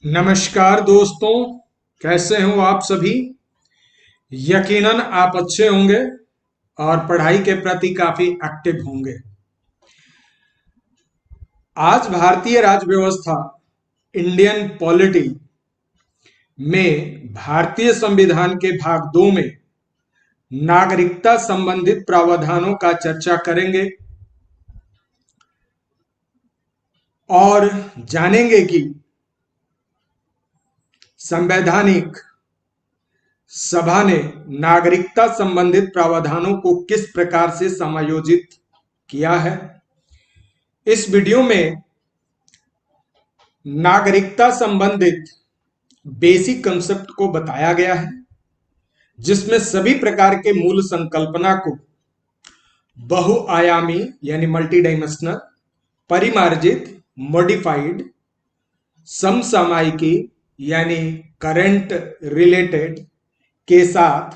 नमस्कार दोस्तों। कैसे हो आप सभी। यकीनन आप अच्छे होंगे और पढ़ाई के प्रति काफी एक्टिव होंगे। आज भारतीय राज्य व्यवस्था इंडियन पॉलिटी में भारतीय संविधान के भाग 2 में नागरिकता संबंधित प्रावधानों का चर्चा करेंगे और जानेंगे कि संवैधानिक सभा ने नागरिकता संबंधित प्रावधानों को किस प्रकार से समायोजित किया है। इस वीडियो में नागरिकता संबंधित बेसिक कंसेप्ट को बताया गया है, जिसमें सभी प्रकार के मूल संकल्पना को बहुआयामी यानी मल्टी डायमेंशनल, परिमार्जित मॉडिफाइड, समसामयिकी यानी करंट रिलेटेड के साथ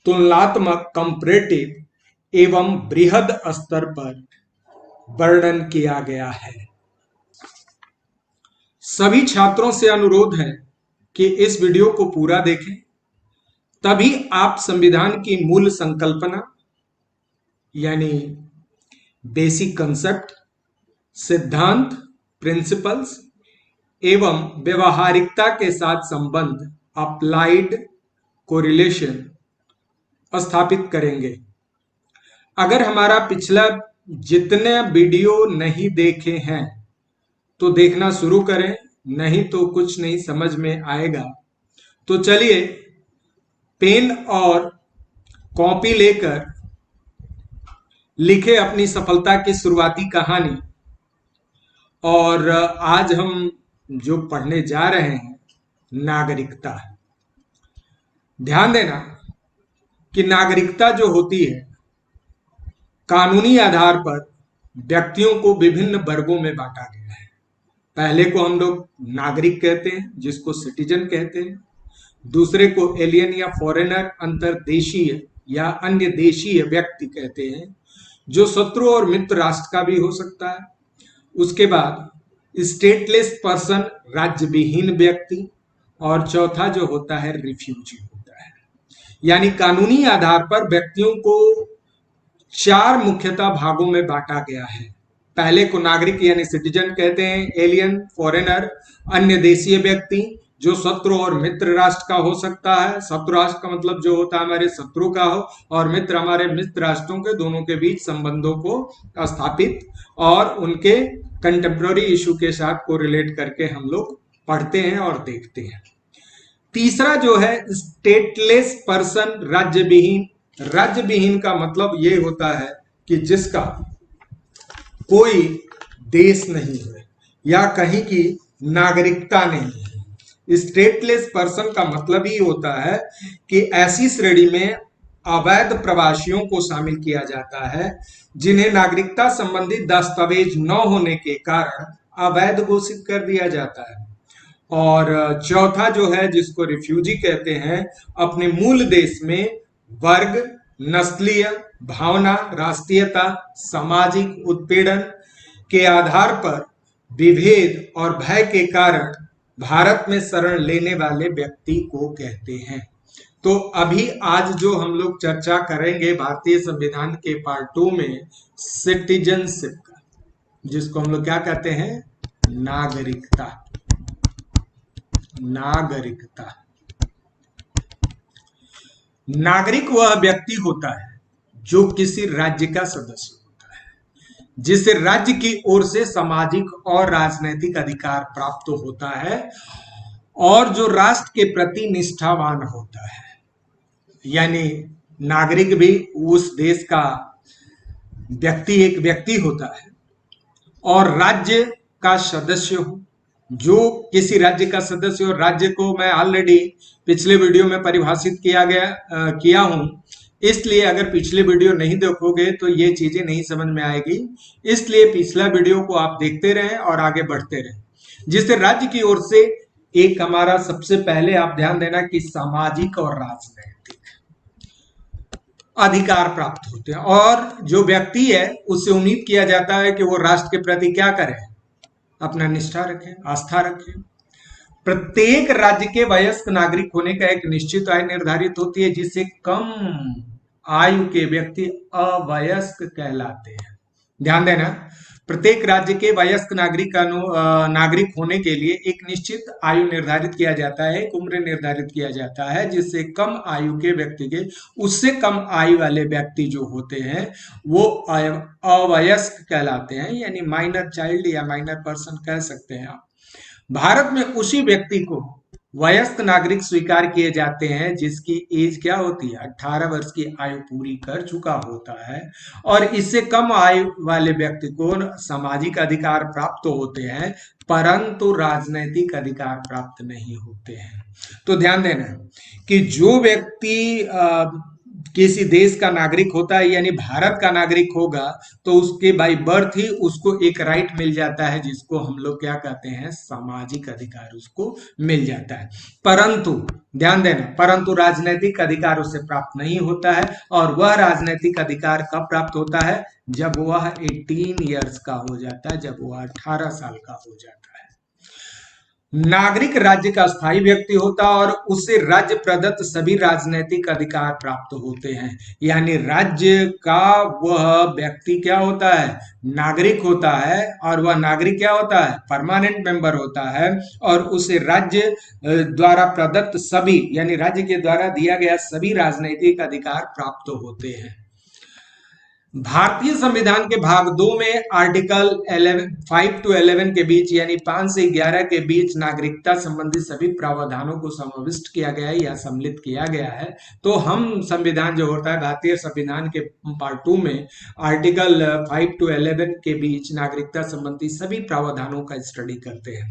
तुलनात्मक कंपैरेटिव एवं बृहद स्तर पर वर्णन किया गया है। सभी छात्रों से अनुरोध है कि इस वीडियो को पूरा देखें, तभी आप संविधान की मूल संकल्पना यानी बेसिक कंसेप्ट, सिद्धांत, प्रिंसिपल्स एवं व्यवहारिकता के साथ संबंध, अप्लाइड कोरिलेशन स्थापित करेंगे। अगर हमारा पिछला जितने वीडियो नहीं देखे हैं तो देखना शुरू करें, नहीं तो कुछ नहीं समझ में आएगा। तो चलिए पेन और कॉपी लेकर लिखे अपनी सफलता की शुरुआती कहानी। और आज हम जो पढ़ने जा रहे हैं नागरिकता। ध्यान देना कि नागरिकता जो होती है कानूनी आधार पर व्यक्तियों को विभिन्न वर्गों में बांटा गया है। पहले को हम लोग नागरिक कहते हैं, जिसको सिटीजन कहते हैं। दूसरे को एलियन या फॉरेनर, अंतर्देशीय या अन्य देशीय व्यक्ति कहते हैं, जो शत्रु और मित्र राष्ट्र का भी हो सकता है। उसके बाद स्टेटलेस पर्सन, राज्य विहीन व्यक्ति। और चौथा जो होता है रिफ्यूजी होता है। यानी कानूनी आधार पर व्यक्तियों को 4 मुख्यतः भागों में बांटा गया है। पहले को नागरिक यानी सिटीजन कहते हैं, एलियन, फॉरेनर, अन्य देशीय व्यक्ति जो शत्रु और मित्र राष्ट्र का हो सकता है। शत्रु राष्ट्र का मतलब जो होता है हमारे शत्रु का हो, और मित्र हमारे मित्र राष्ट्रों के दोनों के बीच संबंधों को स्थापित और उनके कंटेम्प्रेरी इशू के साथ कोरिलेट करके हम लोग पढ़ते हैं और देखते हैं। तीसरा जो है स्टेटलेस पर्सन, राज्य विहीन। राज्य विहीन का मतलब ये होता है कि जिसका कोई देश नहीं है या कहीं की नागरिकता नहीं है। स्टेटलेस पर्सन का मतलब ही होता है कि ऐसी श्रेणी में अवैध प्रवासियों को शामिल किया जाता है जिन्हें नागरिकता संबंधी दस्तावेज न होने के कारण अवैध घोषित कर दिया जाता है। और चौथा जो है जिसको रिफ्यूजी कहते हैं, अपने मूल देश में वर्ग, नस्लीय भावना, राष्ट्रीयता, सामाजिक उत्पीड़न के आधार पर विभेद और भय के कारण भारत में शरण लेने वाले व्यक्ति को कहते हैं। तो अभी आज जो हम लोग चर्चा करेंगे भारतीय संविधान के पार्ट 2 में सिटीजनशिप का, जिसको हम लोग क्या कहते हैं, नागरिकता। नागरिकता, नागरिक वह व्यक्ति होता है जो किसी राज्य का सदस्य होता है, जिसे राज्य की ओर से सामाजिक और राजनैतिक अधिकार प्राप्त होता है और जो राष्ट्र के प्रति निष्ठावान होता है। यानी नागरिक भी उस देश का व्यक्ति एक व्यक्ति होता है और राज्य का सदस्य हो, जो किसी राज्य का सदस्य हो। राज्य को मैं ऑलरेडी पिछले वीडियो में परिभाषित किया हूं, इसलिए अगर पिछले वीडियो नहीं देखोगे तो ये चीजें नहीं समझ में आएगी। इसलिए पिछला वीडियो को आप देखते रहें और आगे बढ़ते रहें। जिससे राज्य की ओर से एक हमारा सबसे पहले आप ध्यान देना कि सामाजिक और राजनैतिक अधिकार प्राप्त होते हैं, और जो व्यक्ति है उससे उम्मीद किया जाता है कि वो राष्ट्र के प्रति क्या करे, अपना निष्ठा रखें, आस्था रखें। प्रत्येक राज्य के वयस्क नागरिक होने का एक निश्चित आयु निर्धारित होती है, जिससे कम आयु के व्यक्ति अवयस्क कहलाते हैं। ध्यान देना, प्रत्येक राज्य के वयस्क नागरिक होने के लिए एक निश्चित आयु निर्धारित किया जाता है, एक उम्र निर्धारित किया जाता है, जिससे कम आयु के व्यक्ति के उससे कम आयु वाले व्यक्ति जो होते हैं वो अवयस्क कहलाते हैं, यानी माइनर चाइल्ड या माइनर पर्सन कह सकते हैं आप। भारत में उसी व्यक्ति को वयस्क नागरिक स्वीकार किए जाते हैं जिसकी एज क्या होती है, 18 वर्ष की आयु पूरी कर चुका होता है, और इससे कम आयु वाले व्यक्ति को सामाजिक अधिकार प्राप्त होते हैं, परंतु राजनैतिक अधिकार प्राप्त नहीं होते हैं। तो ध्यान देना कि जो व्यक्ति किसी देश का नागरिक होता है, यानी भारत का नागरिक होगा, तो उसके बाई बर्थ ही उसको एक राइट मिल जाता है, जिसको हम लोग क्या कहते हैं, सामाजिक अधिकार उसको मिल जाता है। परंतु ध्यान देना, परंतु राजनीतिक अधिकार उसे प्राप्त नहीं होता है, और वह राजनीतिक अधिकार कब प्राप्त होता है, जब वह 18 ईयर्स का हो जाता है, जब वह 18 साल का हो जाता है। नागरिक राज्य का स्थायी व्यक्ति होता है और उसे राज्य प्रदत्त सभी राजनीतिक अधिकार प्राप्त होते हैं। यानी राज्य का वह व्यक्ति क्या होता है, नागरिक होता है, और वह नागरिक क्या होता है, परमानेंट मेंबर होता है, और उसे राज्य द्वारा प्रदत्त सभी, यानी राज्य के द्वारा दिया गया सभी राजनीतिक अधिकार प्राप्त होते हैं। भारतीय संविधान के भाग 2 में आर्टिकल 5 to 11 के बीच, यानी 5 से 11 के बीच नागरिकता संबंधी सभी प्रावधानों को समाविष्ट किया गया है या सम्मिलित किया गया है। तो हम संविधान जो होता है, भारतीय संविधान के पार्ट 2 में आर्टिकल 5 to 11 के बीच नागरिकता संबंधी सभी प्रावधानों का स्टडी करते हैं।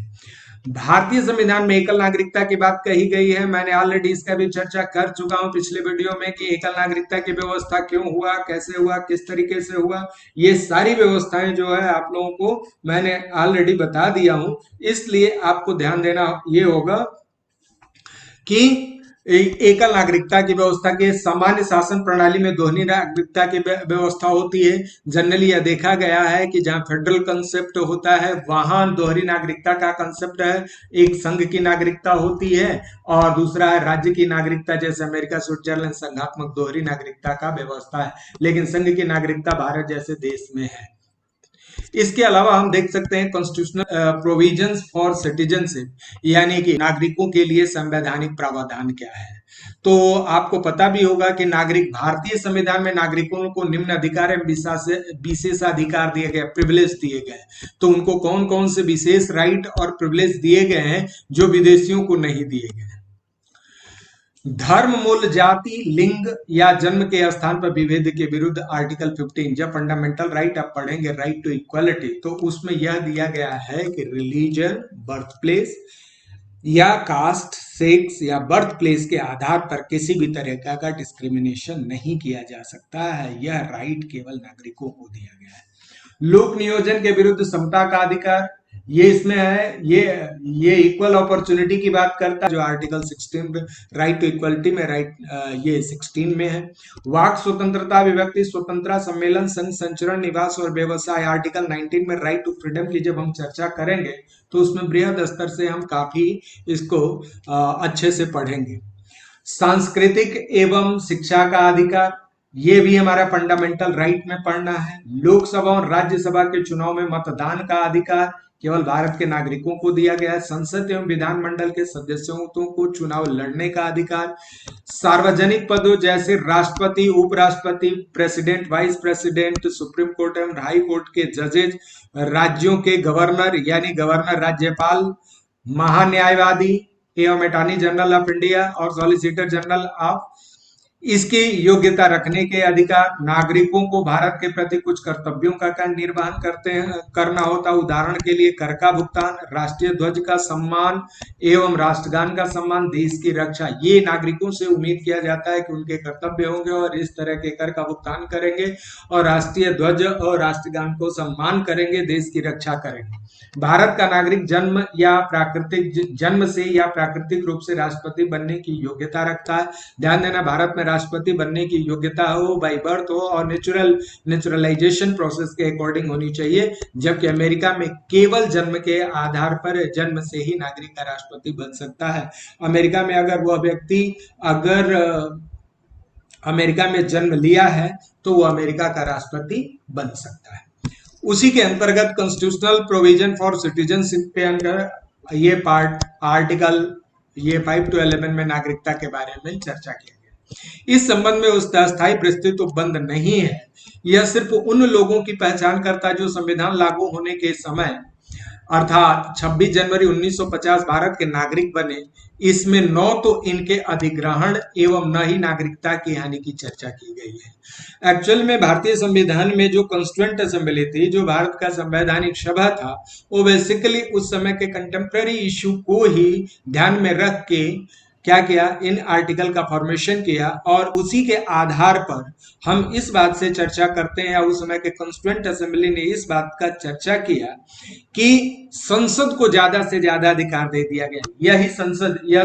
भारतीय संविधान में एकल नागरिकता की बात कही गई है। मैंने ऑलरेडी इसका भी चर्चा कर चुका हूं पिछले वीडियो में कि एकल नागरिकता की व्यवस्था क्यों हुआ, कैसे हुआ, किस तरीके से हुआ, ये सारी व्यवस्थाएं जो है आप लोगों को मैंने ऑलरेडी बता दिया हूं। इसलिए आपको ध्यान देना ये होगा कि एकल नागरिकता की व्यवस्था के सामान्य शासन प्रणाली में दोहरी नागरिकता की व्यवस्था होती है। जनरली यह देखा गया है कि जहां फेडरल कंसेप्ट होता है वहां दोहरी नागरिकता का कंसेप्ट है। एक संघ की नागरिकता होती है और दूसरा है राज्य की नागरिकता, जैसे अमेरिका, स्विट्जरलैंड संघात्मक दोहरी नागरिकता का व्यवस्था है, लेकिन संघ की नागरिकता भारत जैसे देश में है। इसके अलावा हम देख सकते हैं कॉन्स्टिट्यूशनल प्रोविजंस फॉर सिटीजनशिप, यानी कि नागरिकों के लिए संवैधानिक प्रावधान क्या है। तो आपको पता भी होगा कि नागरिक भारतीय संविधान में नागरिकों को निम्न अधिकार एवं विशेषाधिकार दिए गए, प्रिविलेज दिए गए। तो उनको कौन कौन से विशेष राइट और प्रिविलेज दिए गए हैं जो विदेशियों को नहीं दिए गए। धर्म, मूल, जाति, लिंग या जन्म के स्थान पर विभेद के विरुद्ध आर्टिकल 15, जब फंडामेंटल राइट आप पढ़ेंगे, राइट टू इक्वालिटी, तो उसमें यह दिया गया है कि रिलीजन, बर्थ प्लेस या कास्ट, सेक्स या बर्थ प्लेस के आधार पर किसी भी तरह का डिस्क्रिमिनेशन नहीं किया जा सकता है। यह राइट केवल नागरिकों को दिया गया है। लोक नियोजन के विरुद्ध समता का अधिकार, ये इसमें है, ये इक्वल अपॉर्चुनिटी की बात करता है, जो आर्टिकल 16 राइट टू इक्वलिटी में ये 16 में है। वाक स्वतंत्रता, अभिव्यक्ति स्वतंत्रता, सम्मेलन, संघ, संचरण, निवास और व्यवसाय, आर्टिकल 19 में राइट टू फ्रीडम की जब हम चर्चा करेंगे तो उसमें बृहद स्तर से हम काफी इसको अच्छे से पढ़ेंगे। सांस्कृतिक एवं शिक्षा का अधिकार, ये भी हमारा फंडामेंटल राइट में पढ़ना है। लोकसभा और राज्यसभा के चुनाव में मतदान का अधिकार केवल भारत के नागरिकों को दिया गया है। संसद एवं विधानमंडल के सदस्यों को चुनाव लड़ने का अधिकार। सार्वजनिक पदों जैसे राष्ट्रपति, उपराष्ट्रपति, president, vice president, supreme court एवं हाई कोर्ट के जजेज, राज्यों के गवर्नर यानी गवर्नर, राज्यपाल, महान्यायवादी एवं अटॉर्नी जनरल ऑफ इंडिया और सॉलिसिटर जनरल ऑफ, इसकी योग्यता रखने के अधिकार। नागरिकों को भारत के प्रति कुछ कर्तव्यों का निर्वहन करना होता, उदाहरण के लिए कर का भुगतान, राष्ट्रीय ध्वज का सम्मान एवं राष्ट्रगान का सम्मान, देश की रक्षा। ये नागरिकों से उम्मीद किया जाता है कि उनके कर्तव्य होंगे और इस तरह के कर का भुगतान करेंगे और राष्ट्रीय ध्वज और राष्ट्रगान को सम्मान करेंगे, देश की रक्षा करेंगे। भारत का नागरिक जन्म से या प्राकृतिक रूप से राष्ट्रपति बनने की योग्यता रखता है। ध्यान देना, भारत में राष्ट्रपति बनने की योग्यता हो, बाई बर्थ हो और नेचुरलाइजेशन प्रोसेस के अकॉर्डिंग होनी चाहिए, जबकि अमेरिका में केवल जन्म के आधार पर, जन्म से ही नागरिक का राष्ट्रपति बन सकता है। अमेरिका में अगर वह व्यक्ति अगर अमेरिका में जन्म लिया है तो वो अमेरिका का राष्ट्रपति बन सकता है। उसी के अंतर्गत कॉन्स्टिट्यूशनल प्रोविजन फॉर सिटीजनशिप के अंदर ये पार्ट आर्टिकल ये 5 to 11 में नागरिकता के बारे में चर्चा किया गया। इस संबंध में उसका अस्थायी प्रस्ताव बंद नहीं है, यह सिर्फ उन लोगों की पहचान करता है जो संविधान लागू होने के समय अर्थात 26 जनवरी 1950 भारत के नागरिक बने। इसमें न तो इनके अधिग्रहण एवं न ही नागरिकता की हानि की चर्चा की गई है। एक्चुअल में भारतीय संविधान में जो कॉन्स्टिट्यूएंट असेंबली थी, जो भारत का संवैधानिक सभा था, वो बेसिकली उस समय के कंटेम्प्रेरी इशू को ही ध्यान में रख के क्या किया, इन आर्टिकल का फॉर्मेशन किया और उसी के आधार पर हम इस बात से चर्चा करते हैं, या उस समय के कॉन्स्टिट्यूएंट असेंबली ने इस बात का चर्चा किया कि संसद को ज्यादा से ज्यादा अधिकार दे दिया गया। यह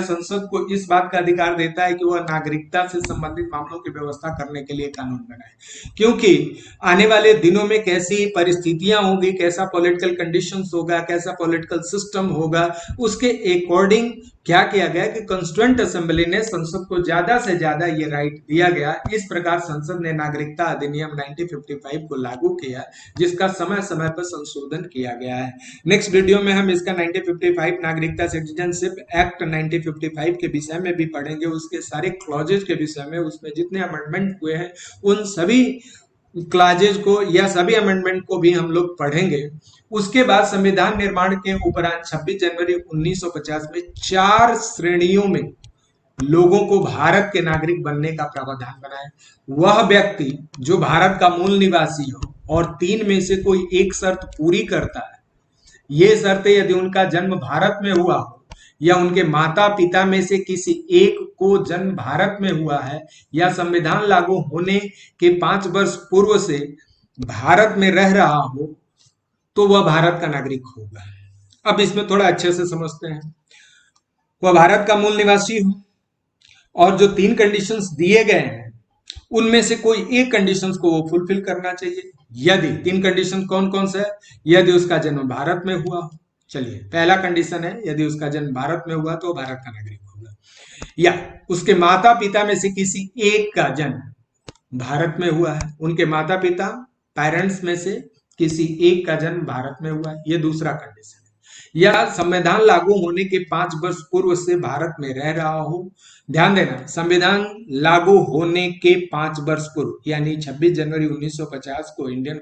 संसद को इस बात का अधिकार देता है कि वह नागरिकता से संबंधित मामलों की व्यवस्था करने के लिए कानून बनाए, क्योंकि आने वाले दिनों में कैसी परिस्थितियां होगी, कैसा पॉलिटिकल कंडीशंस होगा, कैसा पॉलिटिकल सिस्टम होगा, उसके अकॉर्डिंग क्या किया गया कि कॉन्स्टिट्यूएंट असेंबली ने संसद को ज्यादा से ज्यादा ये राइट दिया गया। इस प्रकार संसद ने नागरिकता अधिनियम 1955 को लागू किया, जिसका समय समय पर संशोधन किया गया है। नेक्स्ट वीडियो में हम इसका 1955 नागरिकता सिटीजनशिप एक्ट 1955 के विषय में भी पढ़ेंगे, उसके सारे क्लॉजेज के विषय में, उसमें जितने अमेंडमेंट हुए हैं उन सभी क्लॉजेज को या सभी अमेंडमेंट को भी हम लोग पढ़ेंगे। उसके बाद संविधान निर्माण के उपरांत 26 जनवरी 1950 में 4 श्रेणियों में लोगों को भारत के नागरिक बनने का प्रावधान बनाया। वह व्यक्ति जो भारत का मूल निवासी हो और 3 में से कोई एक शर्त पूरी करता है। ये शर्तें यदि उनका जन्म भारत में हुआ हो या उनके माता पिता में से किसी एक को जन्म भारत में हुआ है या संविधान लागू होने के 5 वर्ष पूर्व से भारत में रह रहा हो, तो वह भारत का नागरिक होगा। अब इसमें थोड़ा अच्छे से समझते हैं। वह भारत का मूल निवासी हो और जो 3 कंडीशंस दिए गए हैं उनमें से कोई एक कंडीशंस को वो फुलफिल करना चाहिए। यदि 3 कंडीशन कौन कौन से है? यदि उसका जन्म भारत में हुआ हो, चलिए पहला कंडीशन है यदि उसका जन्म भारत में हुआ तो भारत का नागरिक होगा, या उसके माता पिता में से किसी एक का जन्म भारत में हुआ है, उनके माता पिता पेरेंट्स में से किसी एक का जन्म भारत में हुआ है, ये दूसरा कंडीशन है, या संविधान लागू होने के 5 वर्ष पूर्व से भारत में रह रहा हो। ध्यान देना, संविधान लागू होने के 5 वर्ष पूर्व यानी 26 जनवरी 1950 को इंडियन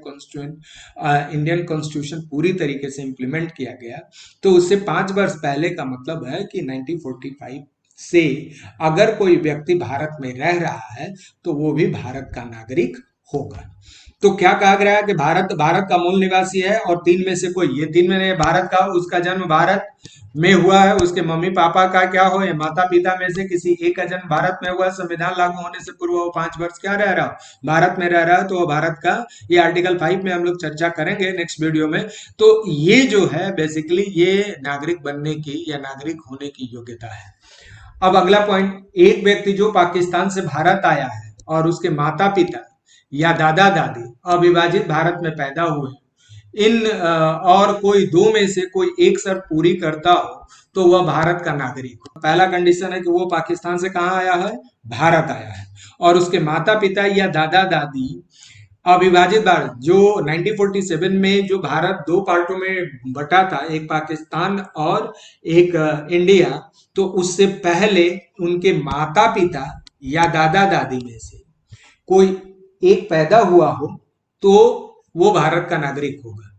कॉन्स्टिट्यूशन पूरी तरीके से इंप्लीमेंट किया गया, तो उससे 5 वर्ष पहले का मतलब है कि 1945 से अगर कोई व्यक्ति भारत में रह रहा है तो वो भी भारत का नागरिक होगा। तो क्या कहा गया है कि भारत का मूल निवासी है और 3 में से कोई, ये 3 में भारत का, उसका जन्म भारत में हुआ है, उसके मम्मी पापा का क्या हो या माता पिता में से किसी एक का जन्म भारत में हुआ है, संविधान लागू होने से पूर्व वो 5 वर्ष क्या रह रहा हो, भारत में रह रहा है, तो वो भारत का, ये आर्टिकल 5 में हम लोग चर्चा करेंगे नेक्स्ट वीडियो में। तो ये जो है बेसिकली ये नागरिक बनने की या नागरिक होने की योग्यता है। अब अगला पॉइंट, एक व्यक्ति जो पाकिस्तान से भारत आया है और उसके माता पिता या दादा दादी अविभाजित भारत में पैदा हुए, इन और कोई 2 में से कोई एक शर्त पूरी करता हो तो वह भारत का नागरिक हो। पहला कंडीशन है कि वो पाकिस्तान से कहाँ आया है, भारत आया है, और उसके माता पिता या दादा दादी अविभाजित भारत, जो 1947 में जो भारत 2 पार्टों में बटा था, एक पाकिस्तान और एक इंडिया, तो उससे पहले उनके माता पिता या दादा दादी में से कोई एक पैदा हुआ हो तो वो भारत का नागरिक होगा।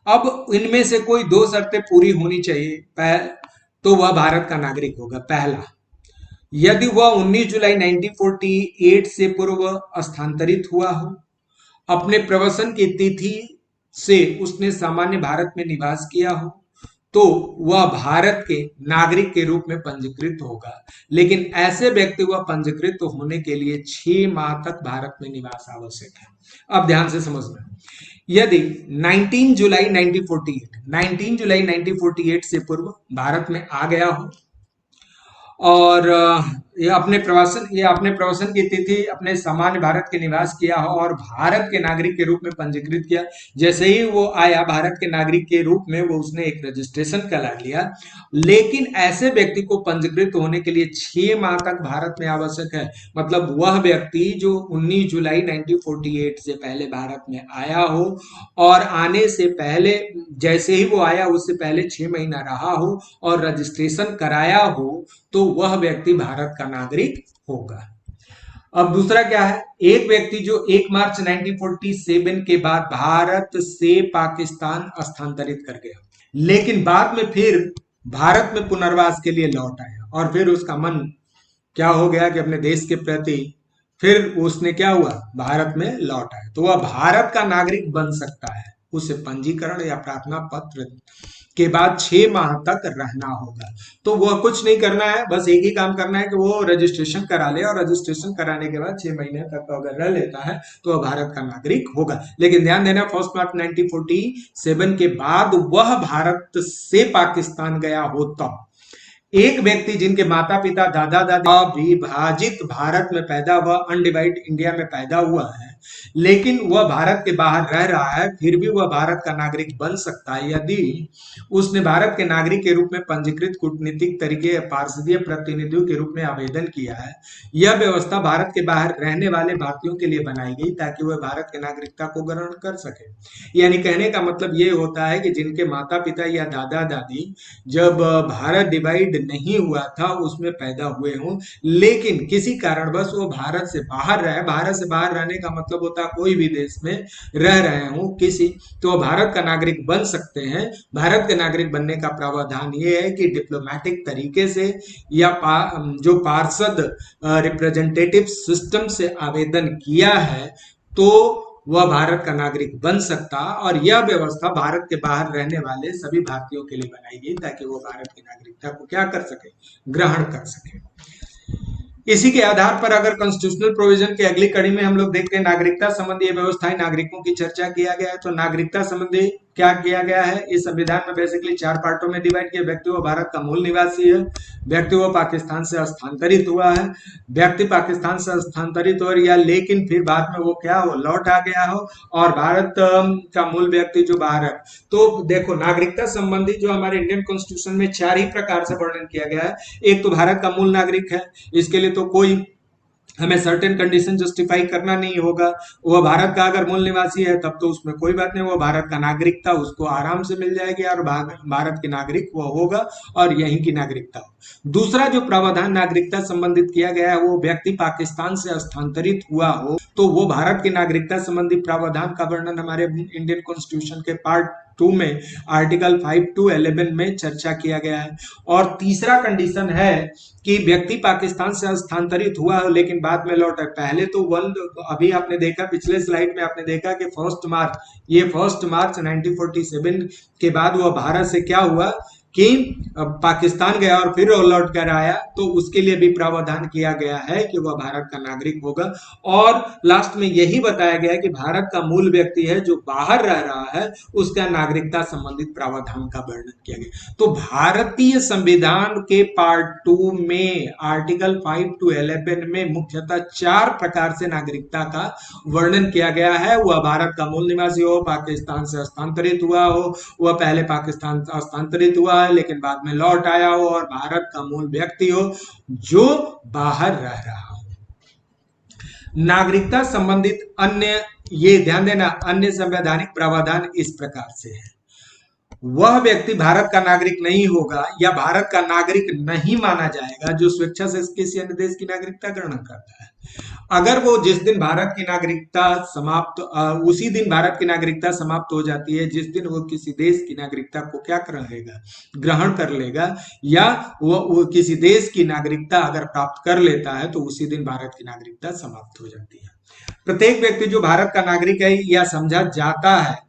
अब इनमें से कोई 2 शर्तें पूरी होनी चाहिए तो वह भारत का नागरिक होगा। पहला, यदि वह 19 जुलाई 1948 से पूर्व स्थानांतरित हुआ हो, अपने प्रवसन की तिथि से उसने सामान्य भारत में निवास किया हो, तो वह भारत के नागरिक के रूप में पंजीकृत होगा। लेकिन ऐसे व्यक्ति वह पंजीकृत होने के लिए 6 माह तक भारत में निवास आवश्यक है। अब ध्यान से समझना, यदि 19 जुलाई 1948 से पूर्व भारत में आ गया हो और ये अपने प्रवासन की तिथि अपने सामान्य भारत के निवास किया हो और भारत के नागरिक के रूप में पंजीकृत किया। जैसे ही वो आया भारत के नागरिक के रूप में वो उसने एक रजिस्ट्रेशन करा लिया। लेकिन ऐसे व्यक्ति को पंजीकृत होने के लिए 6 माह तक भारत में आवश्यक है। मतलब वह व्यक्ति जो 19 जुलाई 1948 से पहले भारत में आया हो और आने से पहले जैसे ही वो आया उससे पहले 6 महीना रहा हो और रजिस्ट्रेशन कराया हो तो वह व्यक्ति भारत का नागरिक होगा। अब दूसरा क्या है, एक व्यक्ति जो 1 मार्च 1947 के बाद भारत से पाकिस्तान स्थानांतरित कर गया लेकिन बाद में फिर भारत में पुनर्वास के लिए लौट आया और फिर उसका मन क्या हो गया कि अपने देश के प्रति फिर उसने क्या हुआ, भारत में लौट आया तो वह भारत का नागरिक बन सकता है। उसे पंजीकरण या प्रार्थना पत्र के बाद 6 माह तक रहना होगा। तो वह कुछ नहीं करना है, बस एक ही काम करना है कि वो रजिस्ट्रेशन करा ले और रजिस्ट्रेशन कराने के बाद 6 महीने तक अगर रह लेता है तो वह भारत का नागरिक होगा। लेकिन ध्यान देना 1 मार्च 1947 के बाद वह भारत से पाकिस्तान गया हो तब एक व्यक्ति जिनके माता पिता दादा दादी अविभाजित भारत में पैदा हुआ अनडिवाइड इंडिया में पैदा हुआ है लेकिन वह भारत के बाहर रह रहा है फिर भी वह भारत का नागरिक बन सकता है यदि उसने भारत के नागरिक के रूप में पंजीकृत कूटनीतिक तरीके पार्षदीय प्रतिनिधियों के रूप में आवेदन किया है। यह व्यवस्था भारत के बाहर रहने वाले भारतीयों के लिए बनाई गई ताकि वह भारत की नागरिकता को ग्रहण कर सके। यानी कहने का मतलब ये होता है कि जिनके माता पिता या दादा दादी जब भारत डिवाइड नहीं हुआ था उसमें पैदा हुए हों लेकिन किसी कारणवश वो भारत से बाहर रहे, भारत से बाहर रहने का मतलब होता है कोई भी देश में रह रहे हों किसी, तो वो भारत का नागरिक बन सकते हैं। भारत के नागरिक बनने का प्रावधान ये है कि डिप्लोमेटिक तरीके से या जो पार्षद रिप्रेजेंटेटिव सिस्टम से आवेदन किया है तो वह भारत का नागरिक बन सकता और यह व्यवस्था भारत के बाहर रहने वाले सभी भारतीयों के लिए बनाई गई ताकि वो भारत की नागरिकता को क्या कर सके, ग्रहण कर सके। इसी के आधार पर अगर कॉन्स्टिट्यूशनल प्रोविजन की अगली कड़ी में हम लोग देखते हैं नागरिकता संबंधी व्यवस्थाएं नागरिकों की चर्चा किया गया है। तो नागरिकता संबंधी क्या किया गया है, इस संविधान में बेसिकली 4 पार्टों में डिवाइड किया। व्यक्ति वो भारत का मूल निवासी है, व्यक्ति वो पाकिस्तान से स्थानांतरित हुआ है, व्यक्ति पाकिस्तान से स्थानांतरित हो या लेकिन फिर बाद में वो क्या हो लौट आ गया हो और भारत का मूल व्यक्ति जो बाहर है। तो देखो नागरिकता संबंधी जो हमारे इंडियन कॉन्स्टिट्यूशन में 4 ही प्रकार से वर्णन किया गया है। एक तो भारत का मूल नागरिक है, इसके लिए तो कोई हमें सर्टेन कंडीशन जस्टिफाई करना नहीं होगा। वह भारत का अगर मूल निवासी है तब तो उसमें कोई बात नहीं, वो भारत का नागरिकता उसको आराम से मिल जाएगी और भारत के नागरिक वो होगा और यहीं की नागरिकता हो। दूसरा जो प्रावधान नागरिकता संबंधित किया गया है वो व्यक्ति पाकिस्तान से स्थानांतरित हुआ हो तो वो भारत की नागरिकता संबंधी प्रावधान का वर्णन हमारे इंडियन कॉन्स्टिट्यूशन के पार्ट 2 में आर्टिकल 5 to 11 में चर्चा किया गया है। और तीसरा कंडीशन है कि व्यक्ति पाकिस्तान से स्थानांतरित हुआ हो लेकिन बाद में लौटा। पहले तो अभी आपने देखा पिछले स्लाइड में आपने देखा कि 1 मार्च 1947 के बाद वह भारत से क्या हुआ कि पाकिस्तान गया और फिर वो लौट कर आया तो उसके लिए भी प्रावधान किया गया है कि वह भारत का नागरिक होगा। और लास्ट में यही बताया गया है कि भारत का मूल व्यक्ति है जो बाहर रह रहा है उसका नागरिकता संबंधित प्रावधान का वर्णन किया गया। तो भारतीय संविधान के पार्ट 2 में आर्टिकल 5 to 11 में मुख्यतः 4 प्रकार से नागरिकता का वर्णन किया गया है। वह भारत का मूल निवासी हो, पाकिस्तान से स्थानांतरित हुआ हो, वह पहले पाकिस्तान स्थानांतरित हुआ है लेकिन बाद में लौट आया हो और भारत का मूल व्यक्ति हो जो बाहर रह रहा हो। नागरिकता संबंधित अन्य, ये ध्यान देना, अन्य संवैधानिक प्रावधान इस प्रकार से है। वह व्यक्ति भारत का नागरिक नहीं होगा या भारत का नागरिक नहीं माना जाएगा जो स्वेच्छा से किसी अन्य देश की नागरिकता ग्रहण करता है। अगर वो जिस दिन भारत की नागरिकता समाप्त उसी दिन भारत की नागरिकता समाप्त हो जाती है जिस दिन वो किसी देश की नागरिकता को क्या कर लेगा, ग्रहण कर लेगा, या वो किसी देश की नागरिकता अगर प्राप्त कर लेता है तो उसी दिन भारत की नागरिकता समाप्त हो जाती है। प्रत्येक व्यक्ति जो भारत का नागरिक है या समझा जाता है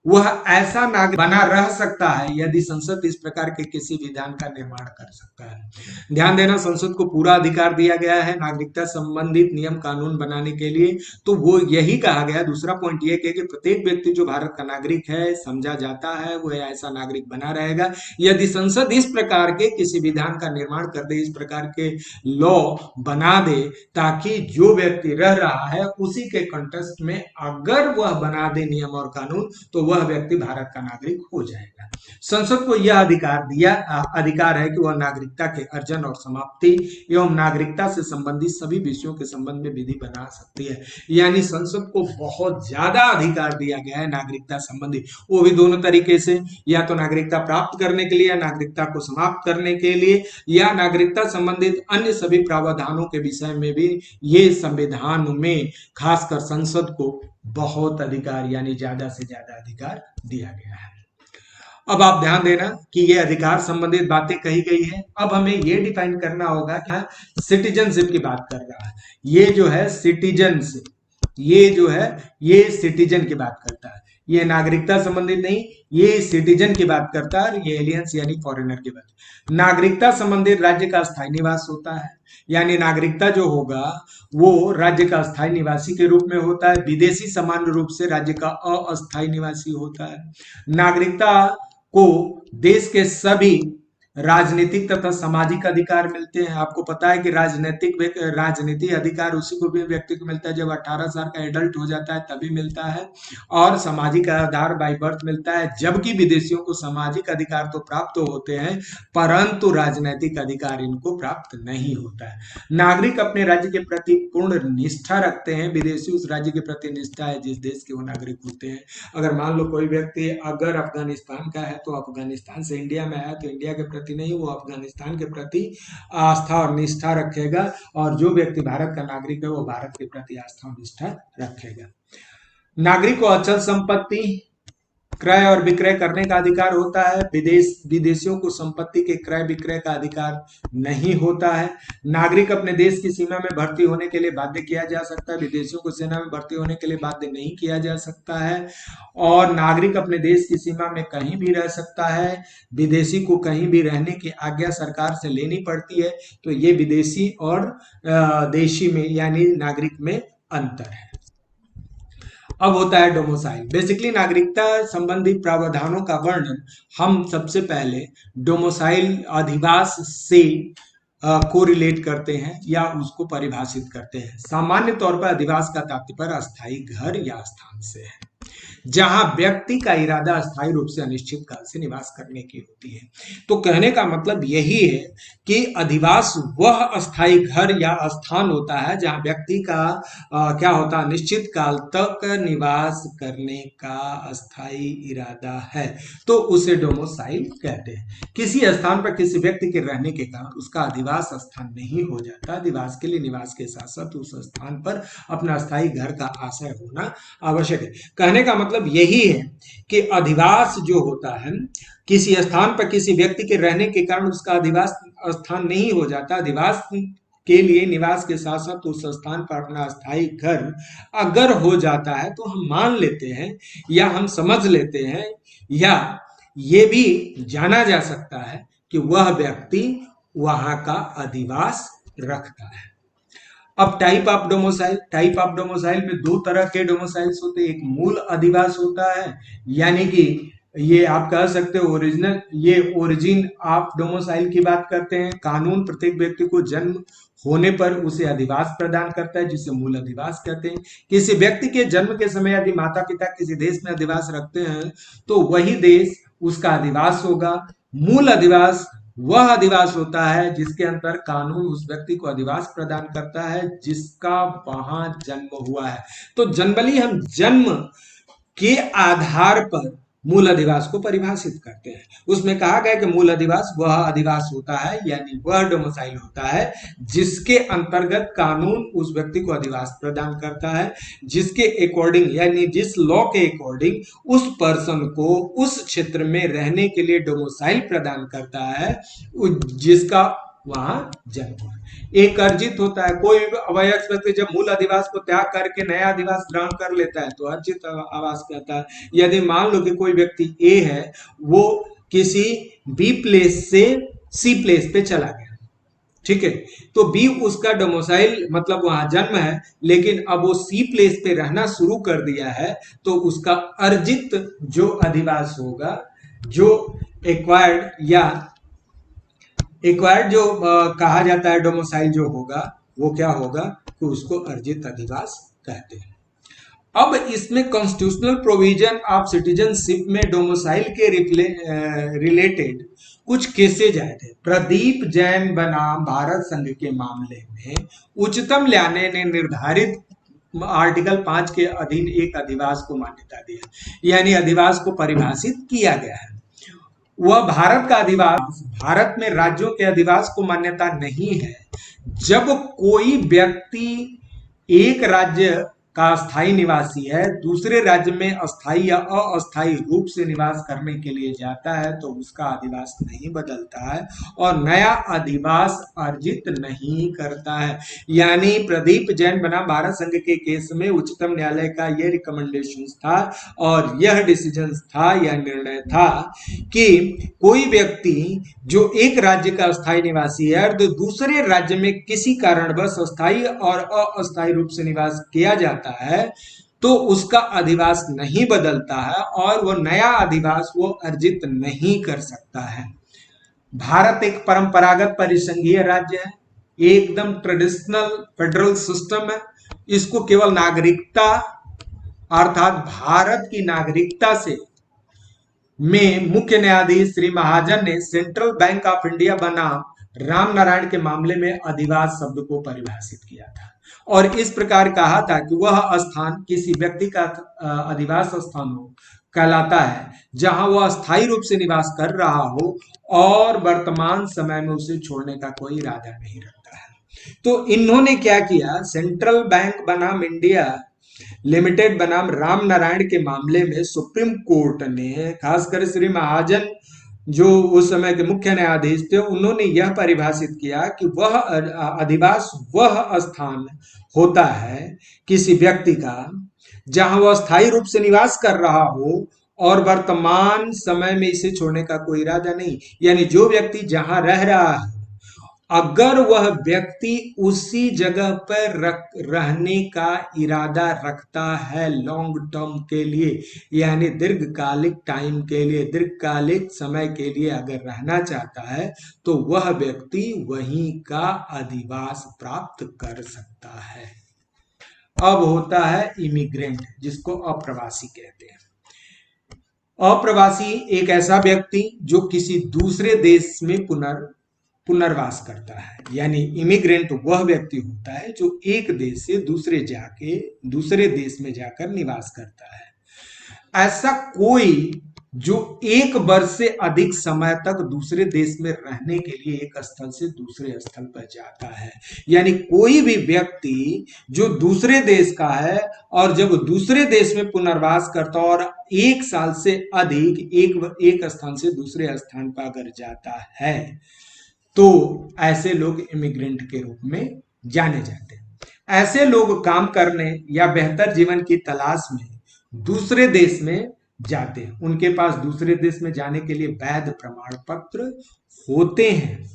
वह ऐसा नागरिक बना रह सकता है यदि संसद इस प्रकार के किसी विधान का निर्माण कर सकता है। ध्यान देना, संसद को पूरा अधिकार दिया गया है नागरिकता संबंधित नियम कानून बनाने के लिए। तो वो यही कहा गया, दूसरा पॉइंट ये कि प्रत्येक व्यक्ति जो भारत का नागरिक है समझा जाता है वह ऐसा नागरिक बना रहेगा यदि संसद इस प्रकार के किसी विधान का निर्माण कर दे, इस प्रकार के लॉ बना दे, ताकि जो व्यक्ति रह रहा है उसी के कंटेक्स्ट में अगर वह बना दे नियम और कानून तो वह व्यक्ति भारत का नागरिक हो जाएगा। संसद को यह अधिकार है कि वह नागरिकता के अर्जन और समाप्ति एवं नागरिकता से संबंधित सभी विषयों के संबंध में विधि बना सकती है। यानी संसद को बहुत ज्यादा अधिकार दिया गया है नागरिकता संबंधी, वो भी दोनों तरीके से, या तो नागरिकता प्राप्त करने के लिए या नागरिकता को समाप्त करने के लिए, या नागरिकता संबंधित अन्य सभी प्रावधानों के विषय में भी ये संविधान में खासकर संसद को बहुत अधिकार यानी ज्यादा से ज्यादा अधिकार दिया गया है। अब आप ध्यान देना कि ये अधिकार संबंधित बातें कही गई है। अब हमें ये डिफाइन करना होगा कि सिटीजनशिप की बात कर रहा है, ये जो है सिटीजनशिप, ये जो है ये सिटीजन की बात करता है, ये नागरिकता संबंधित नहीं, ये सिटीजन की बात करता है, ये एलियंस यानी फॉरेनर की बात। नागरिकता संबंधित राज्य का स्थायी निवास होता है, यानी नागरिकता जो होगा वो राज्य का स्थायी निवासी के रूप में होता है। विदेशी सामान्य रूप से राज्य का अस्थायी निवासी होता है। नागरिकता को देश के सभी राजनीतिक तथा सामाजिक अधिकार मिलते हैं। आपको पता है कि राजनीतिक अधिकार उसी को भी व्यक्ति को मिलता है जब 18 साल का एडल्ट हो जाता है तभी मिलता है, और सामाजिक आधार बाय बर्थ मिलता है। जबकि विदेशियों को सामाजिक अधिकार तो प्राप्त तो होते हैं परंतु राजनीतिक अधिकार इनको प्राप्त नहीं होता है। नागरिक अपने राज्य के प्रति पूर्ण निष्ठा रखते हैं, विदेशी उस राज्य के प्रति निष्ठा है जिस देश के वो नागरिक होते हैं। अगर मान लो कोई व्यक्ति अगर अफगानिस्तान का है तो अफगानिस्तान से इंडिया में आया तो इंडिया के प्रति नहीं, वो अफगानिस्तान के प्रति आस्था और निष्ठा रखेगा, और जो व्यक्ति भारत का नागरिक है वो भारत के प्रति आस्था और निष्ठा रखेगा। नागरिक को अचल संपत्ति क्रय और विक्रय करने का अधिकार होता है। विदेशियों को संपत्ति के क्रय विक्रय का अधिकार नहीं होता है। नागरिक अपने देश की सीमा में भर्ती होने के लिए बाध्य किया जा सकता है, विदेशियों को सेना में भर्ती होने के लिए बाध्य नहीं किया जा सकता है। और नागरिक अपने देश की सीमा में कहीं भी रह सकता है, विदेशी को कहीं भी रहने की आज्ञा सरकार से लेनी पड़ती है। तो ये विदेशी और देशी में यानी नागरिक में अंतर है। अब होता है डोमोसाइल। बेसिकली नागरिकता संबंधी प्रावधानों का वर्णन हम सबसे पहले डोमोसाइल अधिवास से कोरिलेट करते हैं या उसको परिभाषित करते हैं। सामान्य तौर पर अधिवास का तात्पर्य अस्थायी घर या स्थान से है, जहां व्यक्ति का इरादा अस्थायी रूप से अनिश्चित काल से निवास करने की होती है। तो कहने का मतलब यही है कि अधिवास वह अस्थायी घर या स्थान होता है जहां व्यक्ति का क्या होता है, निश्चित काल तक निवास करने का अस्थायी इरादा है, तो उसे डोमोसाइल कहते हैं। किसी स्थान पर किसी व्यक्ति के रहने के कारण उसका अधिवास स्थान नहीं हो जाता। अधिवास के लिए निवास के साथ साथ उस स्थान पर अपना अस्थायी घर का आश्रय होना आवश्यक है। कहने का मतलब यही है कि अधिवास जो होता है, किसी स्थान पर किसी व्यक्ति के रहने के कारण उसका अधिवास स्थान नहीं हो जाता। अधिवास के लिए निवास के साथ साथ उस स्थान पर अपना अस्थायी घर अगर हो जाता है तो हम मान लेते हैं या हम समझ लेते हैं या ये भी जाना जा सकता है कि वह व्यक्ति वहां का अधिवास रखता है। अब टाइप ऑफ डोमोसाइल में दो तरह के डोमोसाइल्स होते हैं। एक मूल अधिवास होता है, यानी कि ये आप कह सकते हो ओरिजिनल, ये ओरिजिन ऑफ डोमोसाइल की बात करते हैं। कानून प्रत्येक व्यक्ति को जन्म होने पर उसे अधिवास प्रदान करता है जिसे मूल अधिवास कहते हैं। किसी व्यक्ति के जन्म के समय यदि माता पिता किसी देश में अधिवास रखते हैं तो वही देश उसका अधिवास होगा। मूल अधिवास वह अधिवास होता है जिसके अंतर कानून उस व्यक्ति को अधिवास प्रदान करता है जिसका वहां जन्म हुआ है। तो जनरली हम जन्म के आधार पर मूल अधिवास को परिभाषित करते हैं। उसमें कहा गया कि मूल अधिवास वह अधिवास होता है यानी वह डोमिसाइल होता है जिसके अंतर्गत कानून उस व्यक्ति को अधिवास प्रदान करता है, जिसके अकॉर्डिंग यानी जिस लॉ के अकॉर्डिंग उस पर्सन को उस क्षेत्र में रहने के लिए डोमिसाइल प्रदान करता है, जिसका वहां जन्म हुआ। एक अर्जित होता है, कोई अवयस्क व्यक्ति जब मूल अधिवास को त्याग करके नया अधिवास ग्रहण कर लेता है तो अर्जित आवास कहता है। यदि मान लो कि कोई व्यक्ति ए है, वो किसी बी प्लेस से सी प्लेस पे चला गया, ठीक है, तो बी उसका डोमिसाइल मतलब वहां जन्म है, लेकिन अब वो सी प्लेस पे रहना शुरू कर दिया है, तो उसका अर्जित जो अधिवास होगा, जो एक्वायर्ड या एक्वायर्ड जो कहा जाता है डोमिसाइल जो होगा, वो क्या होगा, तो उसको अर्जित अधिवास कहते हैं। अब इसमें कॉन्स्टिट्यूशनल प्रोविजन ऑफ सिटीजनशिप में डोमिसाइल के रिलेटेड कुछ केसेज आए थे। प्रदीप जैन बनाम भारत संघ के मामले में उच्चतम न्यायालय ने निर्धारित आर्टिकल 5 के अधीन एक अधिवास को मान्यता दिया, यानी अधिवास को परिभाषित किया गया है। वह भारत का अधिवास, भारत में राज्यों के अधिवास को मान्यता नहीं है। जब कोई व्यक्ति एक राज्य का स्थायी निवासी है, दूसरे राज्य में अस्थायी या अस्थायी रूप से निवास करने के लिए जाता है, तो उसका अधिवास नहीं बदलता है और नया अधिवास अर्जित नहीं करता है। यानी प्रदीप जैन बनाम भारत संघ के केस में उच्चतम न्यायालय का यह रिकमेंडेशन था और यह डिसीजन था, यह निर्णय था कि कोई व्यक्ति जो एक राज्य का अस्थायी निवासी है और दूसरे राज्य में किसी कारणवश अस्थायी और अस्थायी रूप से निवास किया जाता है, तो उसका अधिवास नहीं बदलता है और वो नया अधिवास वो अर्जित नहीं कर सकता है। भारत एक परंपरागत परिसंघीय राज्य है, एकदम ट्रेडिशनल फेडरल सिस्टम है। इसको केवल नागरिकता अर्थात भारत की नागरिकता से में मुख्य न्यायाधीश श्री महाजन ने सेंट्रल बैंक ऑफ इंडिया बनाम राम नारायण के मामले में अधिवास शब्द को परिभाषित किया था और इस प्रकार कहा था कि वह स्थान किसी व्यक्ति का अधिवास स्थान हो कहलाता है जहां वह अस्थायी रूप से निवास कर रहा हो और वर्तमान समय में उसे छोड़ने का कोई इरादा नहीं रखता है। तो इन्होंने क्या किया, सेंट्रल बैंक बनाम इंडिया लिमिटेड बनाम राम नारायण के मामले में सुप्रीम कोर्ट ने खासकर श्री महाजन जो उस समय के मुख्य न्यायाधीश थे, उन्होंने यह परिभाषित किया कि वह अधिवास वह स्थान होता है किसी व्यक्ति का जहां वह स्थायी रूप से निवास कर रहा हो और वर्तमान समय में इसे छोड़ने का कोई इरादा नहीं। यानी जो व्यक्ति जहां रह रहा है, अगर वह व्यक्ति उसी जगह पर रहने का इरादा रखता है लॉन्ग टर्म के लिए, यानी दीर्घकालिक टाइम के लिए, दीर्घकालिक समय के लिए अगर रहना चाहता है, तो वह व्यक्ति वहीं का अधिवास प्राप्त कर सकता है। अब होता है इमिग्रेंट, जिसको अप्रवासी कहते हैं। अप्रवासी एक ऐसा व्यक्ति जो किसी दूसरे देश में पुनर्वास करता है, यानी इमिग्रेंट वह व्यक्ति होता है जो एक देश से दूसरे देश में जाकर निवास करता है। ऐसा कोई जो एक वर्ष से अधिक समय तक दूसरे देश में रहने के लिए एक स्थल से दूसरे स्थल पर जाता है, यानी कोई भी व्यक्ति जो दूसरे देश का है और जब दूसरे देश में पुनर्वास करता और एक साल से अधिक एक स्थान से दूसरे स्थान पर अगर जाता है, तो ऐसे लोग इमिग्रेंट के रूप में जाने जाते हैं। ऐसे लोग काम करने या बेहतर जीवन की तलाश में दूसरे देश में जाते हैं। उनके पास दूसरे देश में जाने के लिए वैध प्रमाण पत्र होते हैं।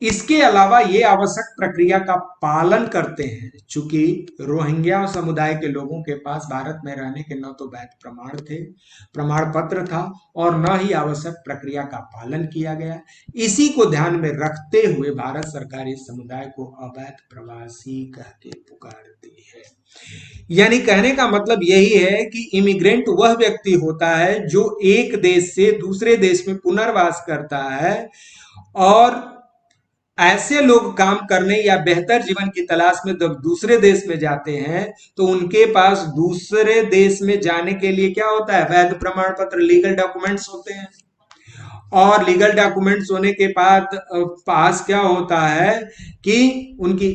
इसके अलावा ये आवश्यक प्रक्रिया का पालन करते हैं। चूंकि रोहिंग्या समुदाय के लोगों के पास भारत में रहने के न तो वैध प्रमाण पत्र था और न ही आवश्यक प्रक्रिया का पालन किया गया। इसी को ध्यान में रखते हुए भारत सरकार इस समुदाय को अवैध प्रवासी कह के पुकारती है। यानी कहने का मतलब यही है कि इमिग्रेंट वह व्यक्ति होता है जो एक देश से दूसरे देश में पुनर्वास करता है और ऐसे लोग काम करने या बेहतर जीवन की तलाश में जब दूसरे देश में जाते हैं, तो उनके पास दूसरे देश में जाने के लिए क्या होता है, वैध प्रमाण पत्र, लीगल डॉक्यूमेंट्स होते हैं। और लीगल डॉक्यूमेंट्स होने के बाद पास क्या होता है कि उनकी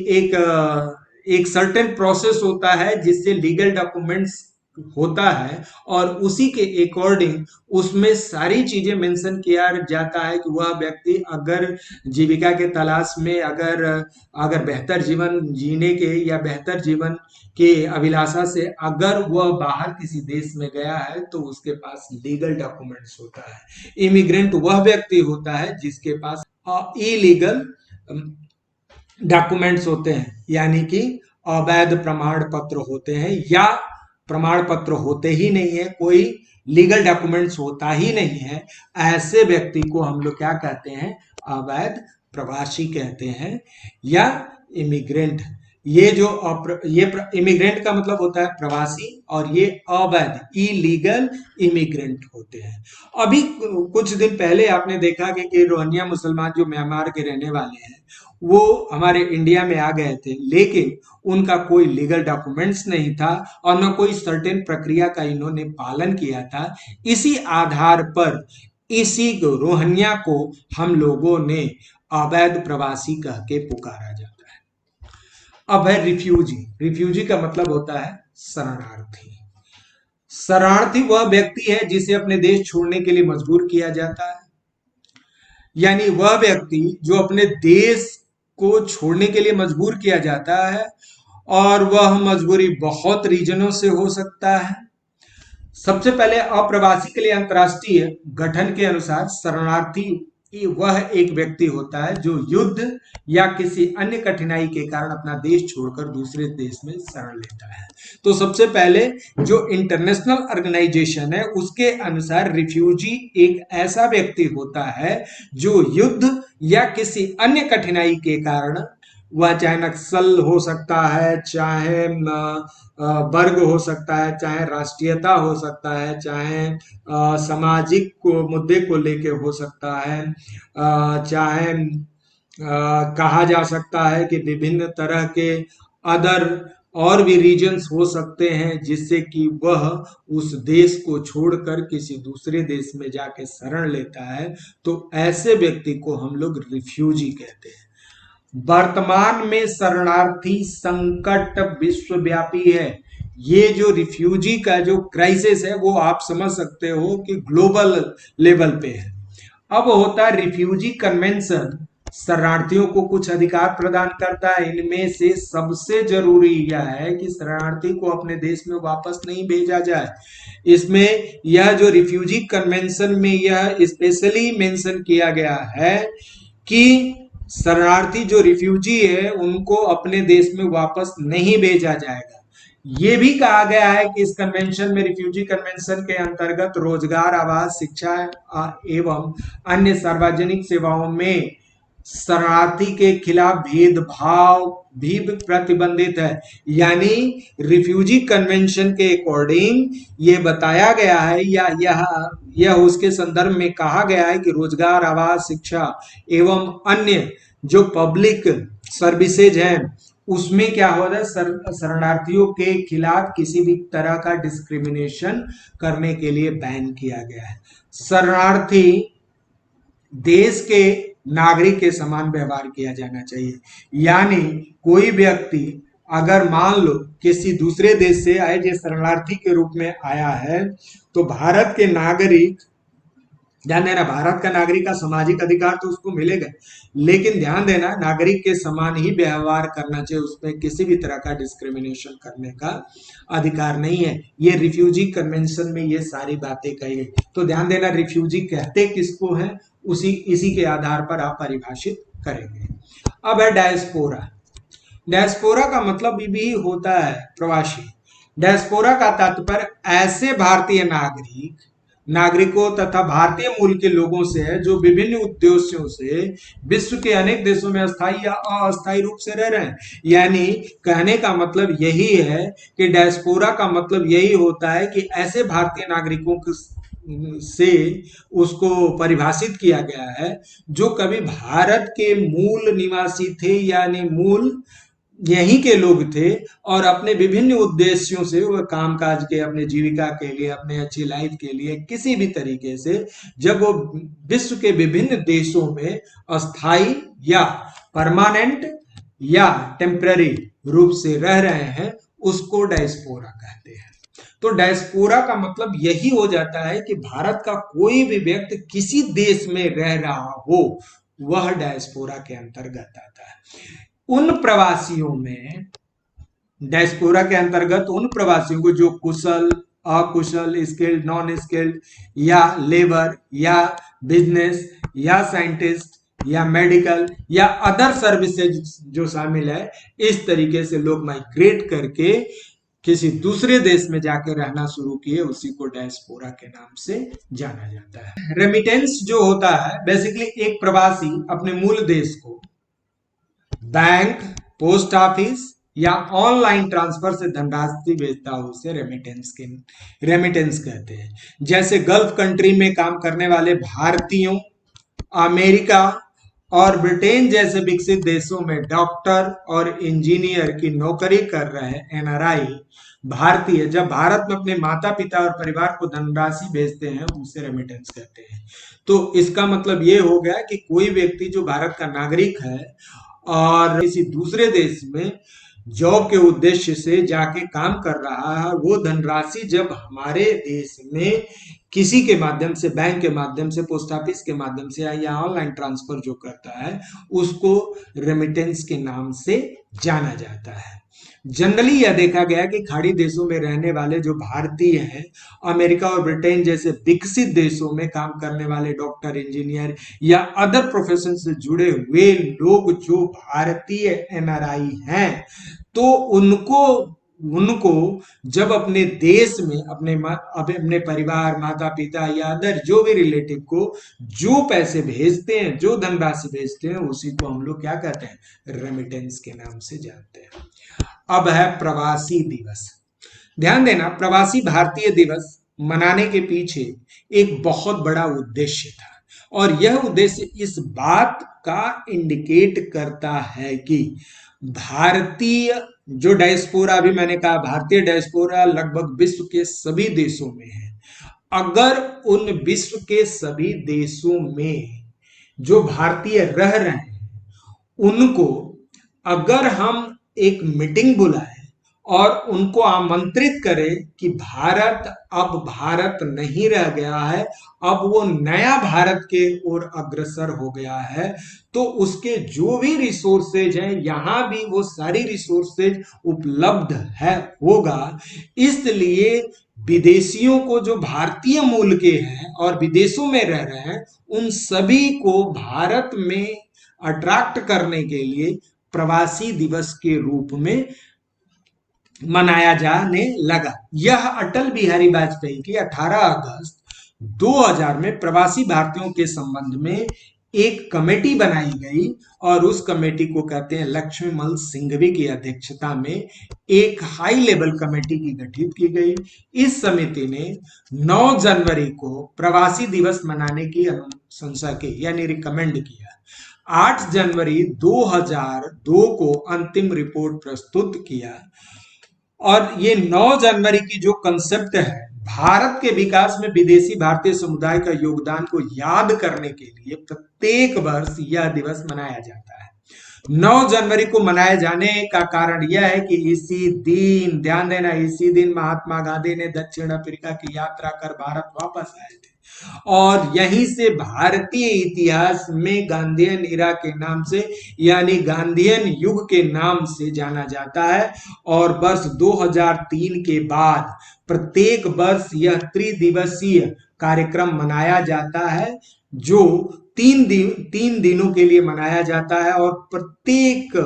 एक सर्टेन प्रोसेस होता है जिससे लीगल डॉक्यूमेंट्स होता है और उसी के अकॉर्डिंग उसमें सारी चीजें मेंशन किया जाता है कि वह व्यक्ति अगर जीविका के तलाश में अगर अगर बेहतर जीवन जीने के या बेहतर जीवन के अभिलाषा से अगर वह बाहर किसी देश में गया है तो उसके पास लीगल डॉक्यूमेंट्स होता है। इमिग्रेंट वह व्यक्ति होता है जिसके पास इलीगल डॉक्यूमेंट्स होते हैं, यानी कि अवैध प्रमाण पत्र होते हैं या प्रमाण पत्र होते ही नहीं है, कोई लीगल डॉक्यूमेंट्स होता ही नहीं है। ऐसे व्यक्ति को हम लोग क्या कहते हैं? अवैध प्रवासी कहते हैं या इमिग्रेंट। ये जो इमिग्रेंट का मतलब होता है प्रवासी और ये अवैध इलीगल इमिग्रेंट होते हैं। अभी कुछ दिन पहले आपने देखा कि रोहिंग्या मुसलमान जो म्यांमार के रहने वाले हैं वो हमारे इंडिया में आ गए थे, लेकिन उनका कोई लीगल डॉक्यूमेंट्स नहीं था और न कोई सर्टेन प्रक्रिया का इन्होंने पालन किया था। इसी आधार पर इसी रोहिंग्या को हम लोगों ने अवैध प्रवासी कह के पुकारा जाता है। अब है रिफ्यूजी। रिफ्यूजी का मतलब होता है शरणार्थी। शरणार्थी वह व्यक्ति है जिसे अपने देश छोड़ने के लिए मजबूर किया जाता है, यानी वह व्यक्ति जो अपने देश को छोड़ने के लिए मजबूर किया जाता है और वह मजबूरी बहुत रीजनों से हो सकता है। सबसे पहले अप्रवासी के लिए अंतर्राष्ट्रीय गठन के अनुसार शरणार्थी वह एक व्यक्ति होता है जो युद्ध या किसी अन्य कठिनाई के कारण अपना देश छोड़कर दूसरे देश में शरण लेता है। तो सबसे पहले जो इंटरनेशनल ऑर्गेनाइजेशन है उसके अनुसार रिफ्यूजी एक ऐसा व्यक्ति होता है जो युद्ध या किसी अन्य कठिनाई के कारण, वह चाहे नक्सल हो सकता है, चाहे वर्ग हो सकता है, चाहे राष्ट्रीयता हो सकता है, चाहे सामाजिक को मुद्दे को लेके हो सकता है, चाहे कहा जा सकता है कि विभिन्न तरह के अदर और भी रीजन्स हो सकते हैं जिससे कि वह उस देश को छोड़कर किसी दूसरे देश में जाके शरण लेता है, तो ऐसे व्यक्ति को हम लोग रिफ्यूजी कहते हैं। वर्तमान में शरणार्थी संकट विश्वव्यापी है। ये जो रिफ्यूजी का जो क्राइसिस है वो आप समझ सकते हो कि ग्लोबल लेवल पे है। अब होता है रिफ्यूजी कन्वेंशन, शरणार्थियों को कुछ अधिकार प्रदान करता है। इनमें से सबसे जरूरी यह है कि शरणार्थी को अपने देश में वापस नहीं भेजा जाए। इसमें यह जो रिफ्यूजी कन्वेंशन में यह स्पेशली मेंशन किया गया है कि शरणार्थी जो रिफ्यूजी है उनको अपने देश में वापस नहीं भेजा जाएगा। ये भी कहा गया है कि इस कन्वेंशन में, रिफ्यूजी कन्वेंशन के अंतर्गत रोजगार, आवास, शिक्षा एवं अन्य सार्वजनिक सेवाओं में शरणार्थी के खिलाफ भेदभाव भी प्रतिबंधित है। यानी रिफ्यूजी कन्वेंशन के अकॉर्डिंग ये बताया गया है या यह उसके संदर्भ में कहा गया है कि रोजगार, आवास, शिक्षा एवं अन्य जो पब्लिक सर्विसेज हैं उसमें क्या हो रहा है, शरणार्थियों के खिलाफ किसी भी तरह का डिस्क्रिमिनेशन करने के लिए बैन किया गया है। शरणार्थी देश के नागरिक के समान व्यवहार किया जाना चाहिए। यानी कोई व्यक्ति अगर मान लो किसी दूसरे देश से आए जो शरणार्थी के रूप में आया है तो भारत के नागरिक, ध्यान देना, भारत का नागरिक का सामाजिक अधिकार तो उसको मिलेगा, लेकिन ध्यान देना नागरिक के समान ही व्यवहार करना चाहिए, उसमें किसी भी तरह का डिस्क्रिमिनेशन करने का अधिकार नहीं है। ये रिफ्यूजी कन्वेंशन में ये सारी बातें कही गई। तो ध्यान देना रिफ्यूजी कहते किसको है इसी के आधार पर आप परिभाषित करेंगे। अब है डायस्पोरा। डायस्पोरा का मतलब भी होता है प्रवासी। डायस्पोरा का तात्पर्य ऐसे भारतीय नागरिकों तथा भारतीय मूल के लोगों से है जो विभिन्न उद्देश्यों से विश्व के अनेक देशों में अस्थायी या अस्थायी रूप से रह रहे हैं। यानी कहने का मतलब यही है कि डायस्पोरा का मतलब यही होता है कि ऐसे भारतीय नागरिकों से उसको परिभाषित किया गया है जो कभी भारत के मूल निवासी थे, यानी मूल यहीं के लोग थे और अपने विभिन्न उद्देश्यों से वह कामकाज के, अपने जीविका के लिए, अपने अच्छी लाइफ के लिए किसी भी तरीके से जब वो विश्व के विभिन्न देशों में अस्थाई या परमानेंट या टेम्पररी रूप से रह रहे हैं उसको डायस्पोरा कहते हैं। तो डायस्पोरा का मतलब यही हो जाता है कि भारत का कोई भी व्यक्ति किसी देश में रह रहा हो, वह डायस्पोरा के अंतर्गत आता है। उन प्रवासियों में, डायस्पोरा के अंतर्गत उन प्रवासियों को जो कुशल, अकुशल, स्किल्ड, नॉन स्किल्ड, या लेबर, या बिजनेस, या साइंटिस्ट, या मेडिकल, या अदर सर्विसेज जो शामिल है, इस तरीके से लोग माइग्रेट करके किसी दूसरे देश में जाकर रहना शुरू किए, उसी को डायस्पोरा के नाम से जाना जाता है। रेमिटेंस जो होता है, बेसिकली एक प्रवासी अपने मूल देश को बैंक, पोस्ट ऑफिस या ऑनलाइन ट्रांसफर से धनराशि भेजता हो, उसे रेमिटेंस कहते हैं। जैसे गल्फ कंट्री में काम करने वाले भारतीयों, अमेरिका और ब्रिटेन जैसे विकसित देशों में डॉक्टर और इंजीनियर की नौकरी कर रहे एनआरआई भारतीय जब भारत में अपने माता पिता और परिवार को धनराशि भेजते हैं, उसे रेमिटेंस कहते हैं। तो इसका मतलब ये हो गया कि कोई व्यक्ति जो भारत का नागरिक है और किसी दूसरे देश में जॉब के उद्देश्य से जाके काम कर रहा है, वो धनराशि जब हमारे देश में किसी के माध्यम से, बैंक के माध्यम से, पोस्ट ऑफिस के माध्यम से या ऑनलाइन ट्रांसफर जो करता है, उसको रेमिटेंस के नाम से जाना जाता है। जनरली यह देखा गया कि खाड़ी देशों में रहने वाले जो भारतीय हैं, अमेरिका और ब्रिटेन जैसे विकसित देशों में काम करने वाले डॉक्टर, इंजीनियर या अदर प्रोफेशन से जुड़े हुए लोग जो भारतीय एनआरआई हैं, तो उनको उनको जब अपने देश में अपने परिवार, माता पिता या अदर जो भी रिलेटिव को जो पैसे भेजते हैं, जो धनराशि भेजते हैं, उसी को हम लोग क्या कहते हैं, रेमिटेंस के नाम से जानते हैं। अब है प्रवासी दिवस। ध्यान देना, प्रवासी भारतीय दिवस मनाने के पीछे एक बहुत बड़ा उद्देश्य था, और यह उद्देश्य इस बात का इंडिकेट करता है कि भारतीय जो डायस्पोरा, अभी मैंने कहा भारतीय डायस्पोरा लगभग विश्व के सभी देशों में है। अगर उन विश्व के सभी देशों में जो भारतीय रह रहे हैं, उनको अगर हम एक मीटिंग बुलाएं और उनको आमंत्रित करें कि भारत अब भारत नहीं रह गया है, अब वो नया भारत के ओर अग्रसर हो गया है, तो उसके जो भी रिसोर्सेज हैं, यहां भी वो सारी रिसोर्सेज उपलब्ध है होगा। इसलिए विदेशियों को, जो भारतीय मूल के हैं और विदेशों में रह रहे हैं, उन सभी को भारत में अट्रैक्ट करने के लिए प्रवासी दिवस के रूप में मनाया जाने लगा। यह अटल बिहारी वाजपेयी की 18 अगस्त 2000 में प्रवासी भारतीयों के संबंध में एक कमेटी बनाई गई, और उस कमेटी को कहते हैं लक्ष्मीमल सिंघवी की अध्यक्षता में एक हाई लेवल कमेटी की गठित की गई। इस समिति ने 9 जनवरी को प्रवासी दिवस मनाने की अनुशंसा की, यानी रिकमेंड किया। 8 जनवरी 2002 को अंतिम रिपोर्ट प्रस्तुत किया, और ये 9 जनवरी की जो कंसेप्ट है, भारत के विकास में विदेशी भारतीय समुदाय का योगदान को याद करने के लिए प्रत्येक वर्ष यह दिवस मनाया जाता है। 9 जनवरी को मनाए जाने का कारण यह है कि इसी दिन, ध्यान देना, इसी दिन महात्मा गांधी ने दक्षिण अफ्रीका की यात्रा कर भारत वापस आए थे, और यहीं से भारतीय इतिहास में गांधीयन इरा के नाम से, यानी गांधीयन युग के नाम से जाना जाता है। और वर्ष 2003 के बाद प्रत्येक वर्ष यह त्रिदिवसीय कार्यक्रम मनाया जाता है, जो 3 दिनों के लिए मनाया जाता है, और प्रत्येक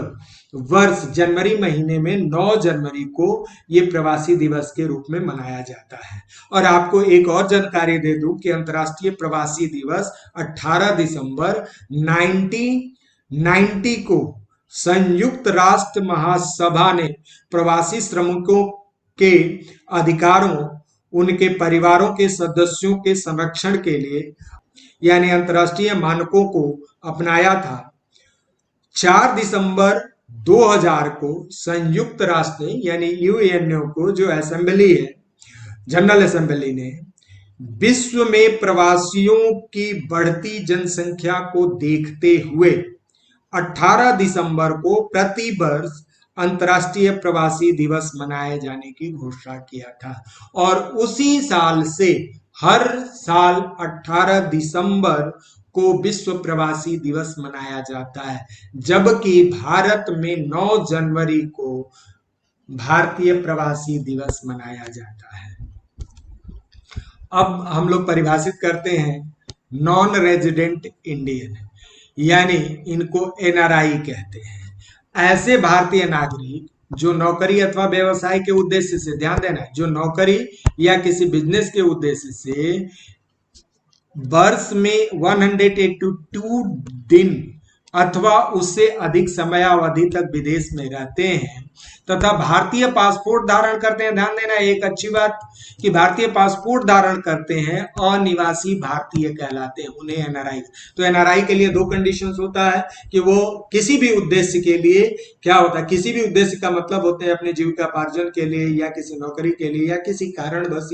वर्ष जनवरी महीने में 9 जनवरी को ये प्रवासी दिवस के रूप में मनाया जाता है। और आपको एक और जानकारी दे दूं कि अंतर्राष्ट्रीय प्रवासी दिवस 18 दिसंबर 1990 को संयुक्त राष्ट्र महासभा ने प्रवासी श्रमिकों के अधिकारों, उनके परिवारों के सदस्यों के संरक्षण के लिए, यानी अंतर्राष्ट्रीय मानकों को अपनाया था। 4 दिसंबर 2000 को संयुक्त राष्ट्र यानी यूएनओ को, जो असेंबली है, जनरल असेंबली ने विश्व में प्रवासियों की बढ़ती जनसंख्या को देखते हुए 18 दिसंबर को प्रति वर्ष अंतर्राष्ट्रीय प्रवासी दिवस मनाए जाने की घोषणा किया था। और उसी साल से हर साल 18 दिसंबर को विश्व प्रवासी दिवस मनाया जाता है, जबकि भारत में 9 जनवरी को भारतीय प्रवासी दिवस मनाया जाता है। अब हम लोग परिभाषित करते हैं नॉन रेजिडेंट इंडियन, यानी इनको एनआरआई कहते हैं। ऐसे भारतीय नागरिक जो नौकरी अथवा व्यवसाय के उद्देश्य से, ध्यान देना है, जो नौकरी या किसी बिजनेस के उद्देश्य से वर्ष में 182 दिन अथवा उससे अधिक समयावधि तक विदेश में रहते हैं तथा भारतीय पासपोर्ट धारण करते हैं। ध्यान देना, एक अच्छी बात कि भारतीय पासपोर्ट धारण करते हैं, अनिवासी भारतीय कहलाते हैं, उन्हें एनआरआई। तो एनआरआई के लिए दो कंडीशंस होता है कि वो किसी भी उद्देश्य के लिए, क्या होता है, किसी भी उद्देश्य का मतलब होते हैं अपने जीविकापार्जन के लिए या किसी नौकरी के लिए या किसी कारणवश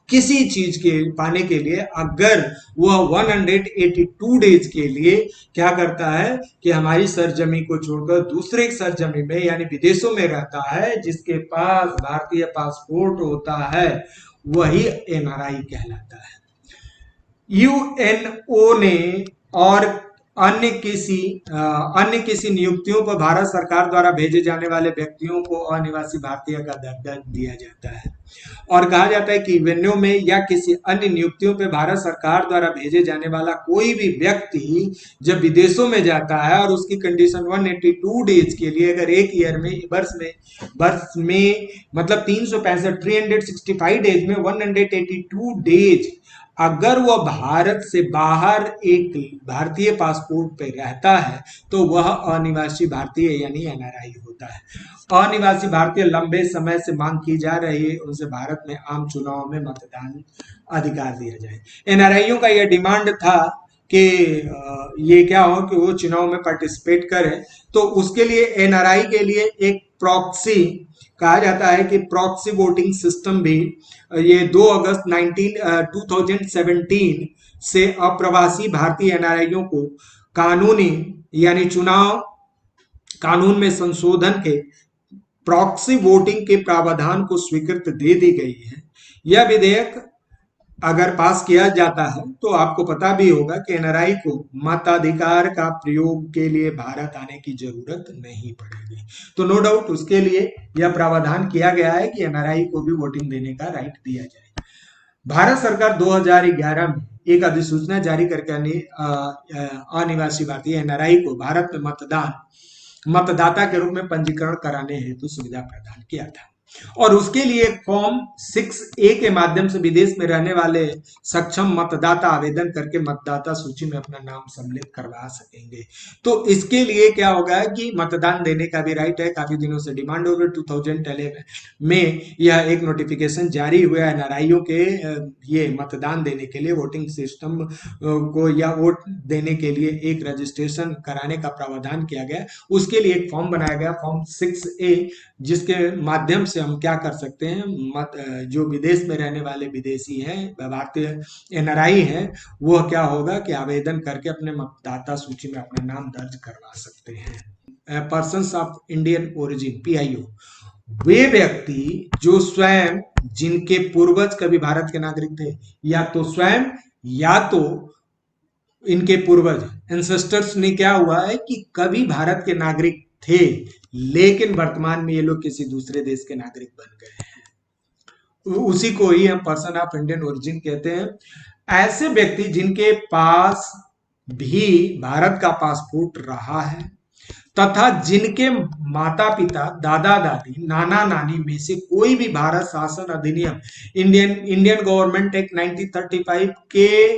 किसी चीज के पाने के लिए, अगर वह 182 डेज के लिए क्या करता है कि हमारी सरजमी को छोड़कर दूसरे सरजमी में यानी विदेशों में रहता है, जिसके पास भारतीय पासपोर्ट होता है, वही एनआरआई कहलाता है। यूएनओ ने और अन्य किसी नियुक्तियों पर भारत सरकार द्वारा भेजे जाने वाले व्यक्तियों को अनिवासी भारतीय का दर्जा दिया जाता है। और कहा जाता है कि यूएनओ में या किसी अन्य नियुक्तियों पर भारत सरकार द्वारा भेजे जाने वाला कोई भी व्यक्ति जब विदेशों में जाता है और उसकी कंडीशन 182 डेज के लिए, अगर एक ईयर में, वर्ष में मतलब 365 डेज में 182 डेज अगर वह भारत से बाहर एक भारतीय पासपोर्ट पे रहता है तो वह अनिवासी भारतीय यानी एनआरआई होता है। अनिवासी भारतीय लंबे समय से मांग की जा रही है, उनसे भारत में आम चुनाव में मतदान अधिकार दिया जाए। एनआरआईओ का यह डिमांड था कि ये क्या हो कि वो चुनाव में पार्टिसिपेट करें, तो उसके लिए एनआरआई के लिए एक प्रॉक्सी, कहा जाता है कि प्रॉक्सी वोटिंग सिस्टम भी ये 2 अगस्त 2017 से अप्रवासी भारतीय एनआरआईओ को कानूनी यानी चुनाव कानून में संशोधन के प्रॉक्सी वोटिंग के प्रावधान को स्वीकृति दे दी गई है। यह विधेयक अगर पास किया जाता है तो आपको पता भी होगा कि एनआरआई को मताधिकार का प्रयोग के लिए भारत आने की जरूरत नहीं पड़ेगी। तो नो डाउट उसके लिए यह प्रावधान किया गया है कि एनआरआई को भी वोटिंग देने का राइट दिया जाए। भारत सरकार 2011 में एक अधिसूचना जारी करके अनिवासी भारतीय एनआरआई को भारत में मतदाता के रूप में पंजीकरण कराने हेतु सुविधा प्रदान किया था। और उसके लिए फॉर्म 6A के माध्यम से विदेश में रहने वाले सक्षम मतदाता आवेदन करके मतदाता सूची में अपना नाम सम्मिलित करवा सकेंगे। तो इसके लिए क्या होगा कि मतदान देने का भी राइट है। काफी दिनों से डिमांड हो गई। 2011 में यह एक नोटिफिकेशन जारी हुआ है एनआरआईओ के ये मतदान देने के लिए, वोटिंग सिस्टम को या वोट देने के लिए एक रजिस्ट्रेशन कराने का प्रावधान किया गया। उसके लिए एक फॉर्म बनाया गया, फॉर्म 6A, जिसके माध्यम से हम क्या कर सकते हैं, जो विदेश में रहने वाले विदेशी हैं, भारतीय एनआरआई हैं, वो क्या होगा कि आवेदन करके अपने मतदाता सूची में अपना नाम दर्ज करवा सकते हैं। Persons of Indian origin PIO, वे व्यक्ति जो स्वयं, जिनके पूर्वज कभी भारत के नागरिक थे, या तो स्वयं या तो इनके पूर्वज एंसेस्टर्स ने क्या हुआ है कि कभी भारत के नागरिक थे लेकिन वर्तमान में ये लोग किसी दूसरे देश के नागरिक बन गए हैं, उसी को ही हम पर्सन ऑफ इंडियन ओरिजिन कहते हैं। ऐसे व्यक्ति जिनके पास भी भारत का पासपोर्ट रहा है तथा जिनके माता पिता, दादा दादी, नाना नानी में से कोई भी भारत शासन अधिनियम इंडियन गवर्नमेंट एक्ट 1935 के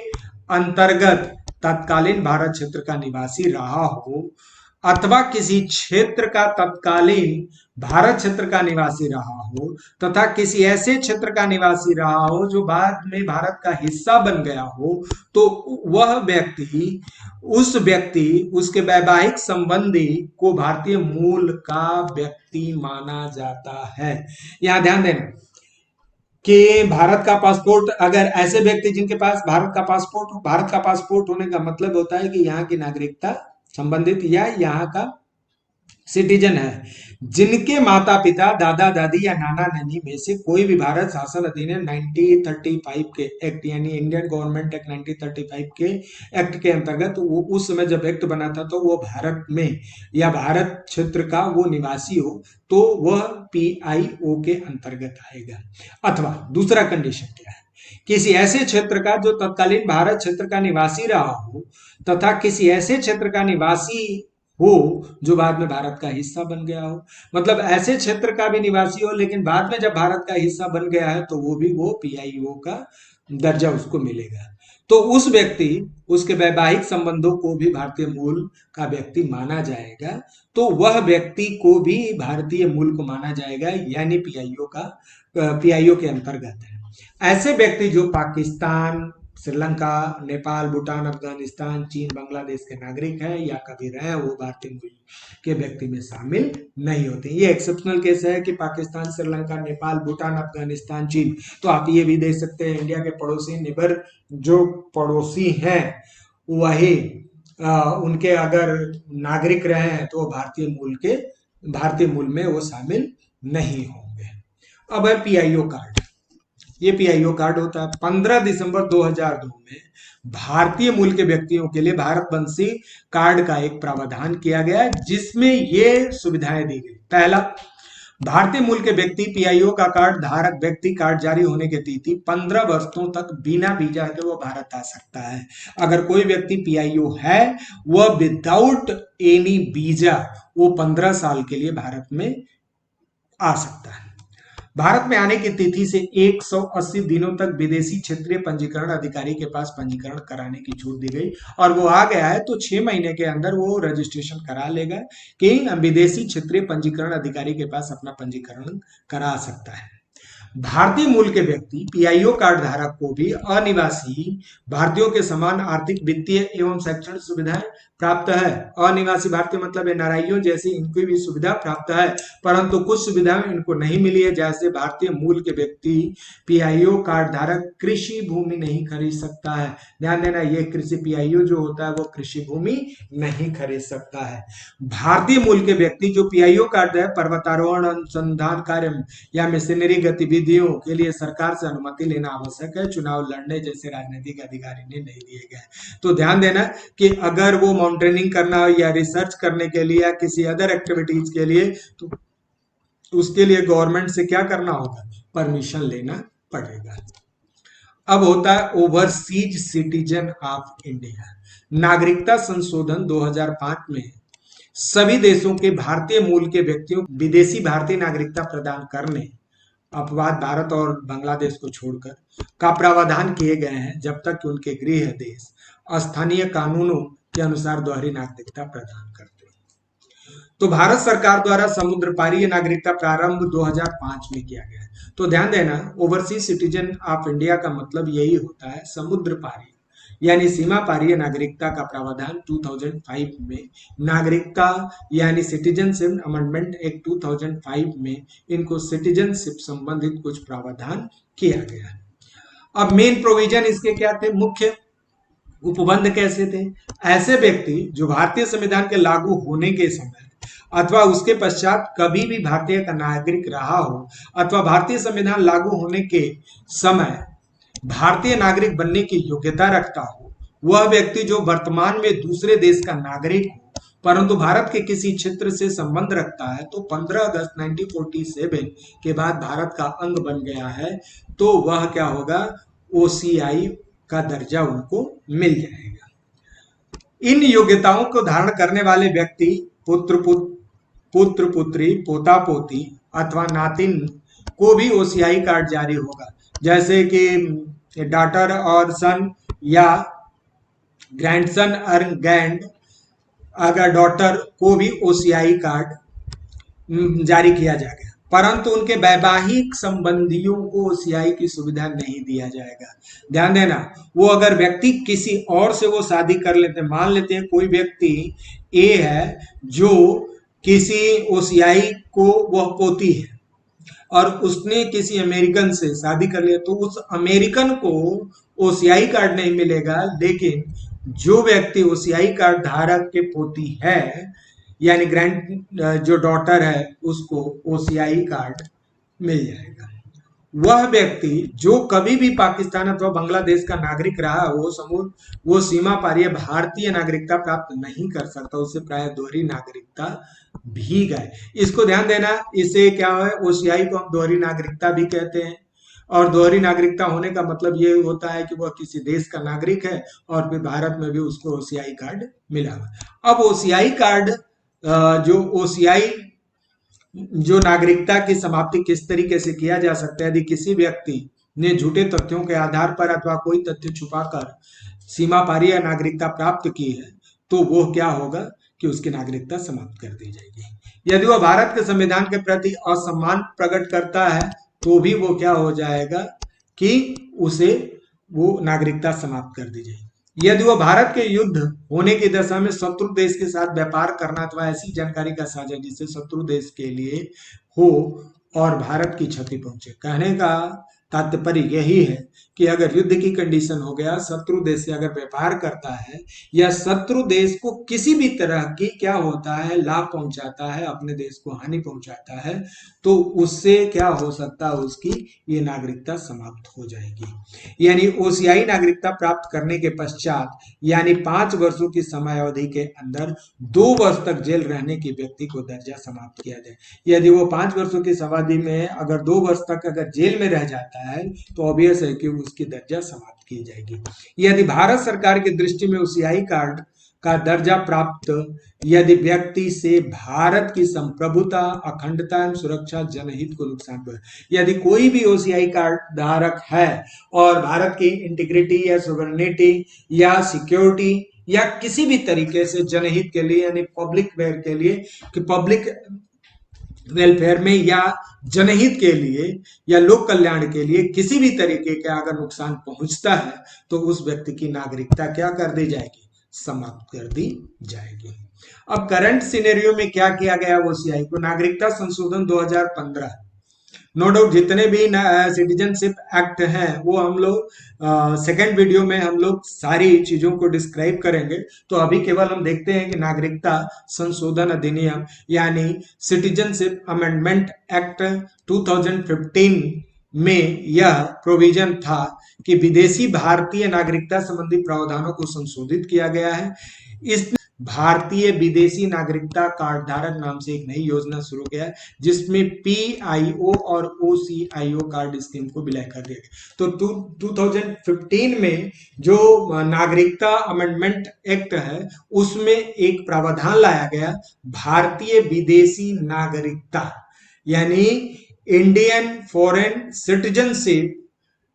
अंतर्गत तत्कालीन भारत क्षेत्र का निवासी रहा हो अथवा किसी क्षेत्र का तत्कालीन भारत क्षेत्र का निवासी रहा हो तथा किसी ऐसे क्षेत्र का निवासी रहा हो जो बाद में भारत का हिस्सा बन गया हो, तो वह व्यक्ति उसके वैवाहिक संबंधी को भारतीय मूल का व्यक्ति माना जाता है। यहां ध्यान देना कि भारत का पासपोर्ट, अगर ऐसे व्यक्ति जिनके पास भारत का पासपोर्ट होने का मतलब होता है कि यहाँ की नागरिकता संबंधित या यहाँ का सिटीजन है जिनके माता पिता दादा दादी या नाना नानी में से कोई भी भारत शासन अधिनियम 1935 के एक्ट यानी इंडियन गवर्नमेंट एक्ट 1935 के एक्ट के अंतर्गत, वो उस समय जब एक्ट बना था तो वो भारत में या भारत क्षेत्र का वो निवासी हो तो वह पीआईओ के अंतर्गत आएगा। अथवा दूसरा कंडीशन क्या है, किसी ऐसे क्षेत्र का जो तत्कालीन भारत क्षेत्र का निवासी रहा हो तथा किसी ऐसे क्षेत्र का निवासी हो जो बाद में भारत का हिस्सा बन गया हो। मतलब ऐसे क्षेत्र का भी निवासी हो लेकिन बाद में जब भारत का हिस्सा बन गया है तो वो भी वो पीआईओ का दर्जा उसको मिलेगा। तो उस व्यक्ति, उसके वैवाहिक संबंधों को भी भारतीय मूल का व्यक्ति माना जाएगा, तो वह व्यक्ति को भी भारतीय मूल को माना जाएगा, यानी पीआईओ के अंतर्गत है। ऐसे व्यक्ति जो पाकिस्तान, श्रीलंका, नेपाल, भूटान, अफगानिस्तान, चीन, बांग्लादेश के नागरिक हैं या कभी रहे, वो भारतीय मूल के व्यक्ति में शामिल नहीं होते। ये एक्सेप्शनल केस है कि पाकिस्तान, श्रीलंका, नेपाल, भूटान, अफगानिस्तान, चीन। तो आप ये भी देख सकते हैं इंडिया के पड़ोसी निबर जो पड़ोसी हैं वही उनके अगर नागरिक रहे हैं तो वो भारतीय मूल में वो शामिल नहीं होंगे। अब है पीआईओ कार्ड। ये पीआईओ कार्ड होता है। 15 दिसंबर 2002 में भारतीय मूल के व्यक्तियों के लिए भारतवंशी कार्ड का एक प्रावधान किया गया जिसमें ये सुविधाएं दी गई। पहला, भारतीय मूल के व्यक्ति पीआईओ का कार्ड धारक व्यक्ति कार्ड जारी होने की तिथि 15 वर्षों तक बिना वीजा के वो भारत आ सकता है। अगर कोई व्यक्ति पीआईओ है वह विदाउट एनी वीजा वो 15 साल के लिए भारत में आ सकता है। भारत में आने की तिथि से 180 दिनों तक विदेशी क्षेत्रीय पंजीकरण अधिकारी के पास पंजीकरण कराने की छूट दी गई, और वो आ गया है तो 6 महीने के अंदर वो रजिस्ट्रेशन करा लेगा कि विदेशी क्षेत्रीय पंजीकरण अधिकारी के पास अपना पंजीकरण करा सकता है। भारतीय मूल के व्यक्ति पीआईओ कार्ड धारक को भी अनिवासी भारतीयों के समान आर्थिक, वित्तीय एवं शैक्षणिक सुविधाएं प्राप्त है। अनिवासी भारतीय मतलब एनआरआईओ जैसी इनको भी सुविधा प्राप्त है, परंतु कुछ सुविधाएं इनको नहीं मिली है। जैसे भारतीय मूल के व्यक्ति पीआईओ कार्ड धारक कृषि भूमि नहीं खरीद सकता है। ध्यान देना, ये कृषि पीआईओ जो होता है वो कृषि भूमि नहीं खरीद सकता है। भारतीय मूल के व्यक्ति जो पीआईओ कार्ड है पर्वतारोहण अनुसंधान कार्य या मिशनरी गतिविधियों के लिए सरकार से अनुमति लेना आवश्यक है। चुनाव लड़ने जैसे राजनीतिक अधिकारी ने नहीं दिए गए। तो ध्यान देना कि अगर वो माउंटेनिंग करना या रिसर्च करने के लिए या किसी अदर एक्टिविटीज के लिए, तो उसके लिए गवर्नमेंट से क्या करना होगा, परमिशन लेना पड़ेगा। अब होता है ओवरसीज सिटीजन ऑफ इंडिया। नागरिकता संशोधन 2005 में सभी देशों के भारतीय मूल के व्यक्तियों विदेशी भारतीय नागरिकता प्रदान करने, अपवाद भारत और बांग्लादेश को छोड़कर, का प्रावधान किए गए हैं जब तक कि उनके गृह देश स्थानीय कानूनों के अनुसार दोहरी नागरिकता प्रदान करते हैं। तो भारत सरकार द्वारा समुद्र पारीय नागरिकता प्रारंभ 2005 में किया गया है। तो ध्यान देना, ओवरसीज सिटीजन ऑफ इंडिया का मतलब यही होता है समुद्र पारी यानी सीमा पारीय नागरिकता का प्रावधान 2005 में नागरिकता यानी सिटीजनशिप अमेंडमेंट एक्ट 2005 में इनको सिटीजनशिप संबंधित कुछ प्रावधान किया गया। अब मेन प्रोविजन इसके क्या थे, मुख्य उपबंध कैसे थे। ऐसे व्यक्ति जो भारतीय संविधान के लागू होने के समय अथवा उसके पश्चात कभी भी भारतीय का नागरिक रहा हो अथवा भारतीय संविधान लागू होने के समय भारतीय नागरिक बनने की योग्यता रखता हो, वह व्यक्ति जो वर्तमान में दूसरे देश का नागरिक हो परंतु भारत के किसी क्षेत्र से संबंध रखता है, तो 15 अगस्त 1947 के बाद भारत का अंग बन गया है, तो वह क्या होगा, ओसीआई का दर्जा उनको मिल जाएगा। इन योग्यताओं को धारण करने वाले व्यक्ति पुत्र पुत्री, पोता पोती अथवा नातिन को भी ओसीआई कार्ड जारी होगा। जैसे कि डॉटर और सन या ग्रैंडसन और ग्रैंड, अगर डॉटर को भी ओसीआई कार्ड जारी किया जाएगा, परंतु उनके वैवाहिक संबंधियों को ओसीआई की सुविधा नहीं दिया जाएगा। ध्यान देना, वो अगर व्यक्ति किसी और से वो शादी कर लेते हैं, मान लेते हैं कोई व्यक्ति ए है जो किसी ओसीआई को वह पोती है और उसने किसी अमेरिकन से शादी कर लिया, तो उस अमेरिकन को ओसीआई कार्ड नहीं मिलेगा, लेकिन जो व्यक्ति ओसीआई कार्ड धारक के पोती है यानी ग्रैंड जो डॉटर है उसको ओसीआई कार्ड मिल जाएगा। वह व्यक्ति जो कभी भी पाकिस्तान अथवा बांग्लादेश का नागरिक रहा, वो सीमा पारीय भारतीय नागरिकता प्राप्त नहीं कर सकता, उसे प्राय दोहरी नागरिकता भी गए। इसको ध्यान देना, इसे क्या है, ओसीआई को हम दोहरी नागरिकता भी कहते हैं। और दोहरी नागरिकता होने का मतलब ये होता है कि वह किसी देश का नागरिक है और फिर भारत में भी उसको ओसीआई कार्ड मिला। अब ओसीआई कार्ड जो ओसीआई जो नागरिकता की समाप्ति किस तरीके से किया जा सकता है, यदि किसी व्यक्ति ने झूठे तथ्यों के आधार पर अथवा कोई तथ्य छुपाकर सीमा पारी या नागरिकता प्राप्त की है, तो वो क्या होगा कि उसकी नागरिकता समाप्त कर दी जाएगी। यदि वह भारत के संविधान के प्रति असम्मान प्रकट करता है तो भी वो क्या हो जाएगा कि उसे वो नागरिकता समाप्त कर दी जाएगी। यदि वह भारत के युद्ध होने की दशा में शत्रु देश के साथ व्यापार करना अथवा ऐसी जानकारी का साझा जिससे शत्रु देश के लिए हो और भारत की क्षति पहुंचे। कहने का तात्पर्य यही है कि अगर युद्ध की कंडीशन हो गया, शत्रु देश से अगर व्यापार करता है या शत्रु देश को किसी भी तरह की क्या होता है, लाभ पहुंचाता है, अपने देश को हानि पहुंचाता है, तो उससे क्या हो सकता है, उसकी ये नागरिकता समाप्त हो जाएगी। यानी ओसीआई नागरिकता प्राप्त करने के पश्चात यानी 5 वर्षों की समय अवधि के अंदर 2 वर्ष तक जेल रहने की व्यक्ति को दर्जा समाप्त किया जाए। यदि वो 5 वर्षों की अवधि में अगर 2 वर्ष तक अगर जेल में रह जाता है तो ऑब्वियस है कि उसकी दर्जा समाप्त की जाएगी। यदि भारत सरकार की दृष्टि में ओसीआई कार्ड का दर्जा प्राप्त यदि व्यक्ति से भारत की संप्रभुता, अखंडता एवं सुरक्षा, जनहित को नुकसान पहुंचे, यदि कोई भी ओसीआई कार्ड धारक है और भारत की इंटीग्रिटी या सोवरेनिटी या सिक्योरिटी या किसी भी तरीके से जनहित के लिए यानी पब्लिक वेयर के लिए कि पब्लिक वेलफेयर में या जनहित के लिए या लोक कल्याण के लिए किसी भी तरीके का अगर नुकसान पहुंचता है तो उस व्यक्ति की नागरिकता क्या कर दी जाएगी, समाप्त कर दी जाएगी। अब करंट सिनेरियो में क्या किया गया ओसीआई को, नागरिकता संशोधन 2015, नो डाउट जितने भी सिटीजनशिप एक्ट हैं वो हम लोग सेकेंड वीडियो में हम लोग सारी चीजों को डिस्क्राइब करेंगे। तो अभी केवल हम देखते हैं कि नागरिकता संशोधन अधिनियम यानी सिटीजनशिप अमेंडमेंट एक्ट 2015 में यह प्रोविजन था कि विदेशी भारतीय नागरिकता संबंधी प्रावधानों को संशोधित किया गया है। इस भारतीय विदेशी नागरिकता कार्ड धारक नाम से एक नई योजना शुरू किया है जिसमें पीआईओ और ओसीआईओ कार्ड स्कीम को विलय कर दिया गया। तो 2015 में जो नागरिकता अमेंडमेंट एक्ट है उसमें एक प्रावधान लाया गया भारतीय विदेशी नागरिकता यानी इंडियन फॉरेन सिटीजनशिप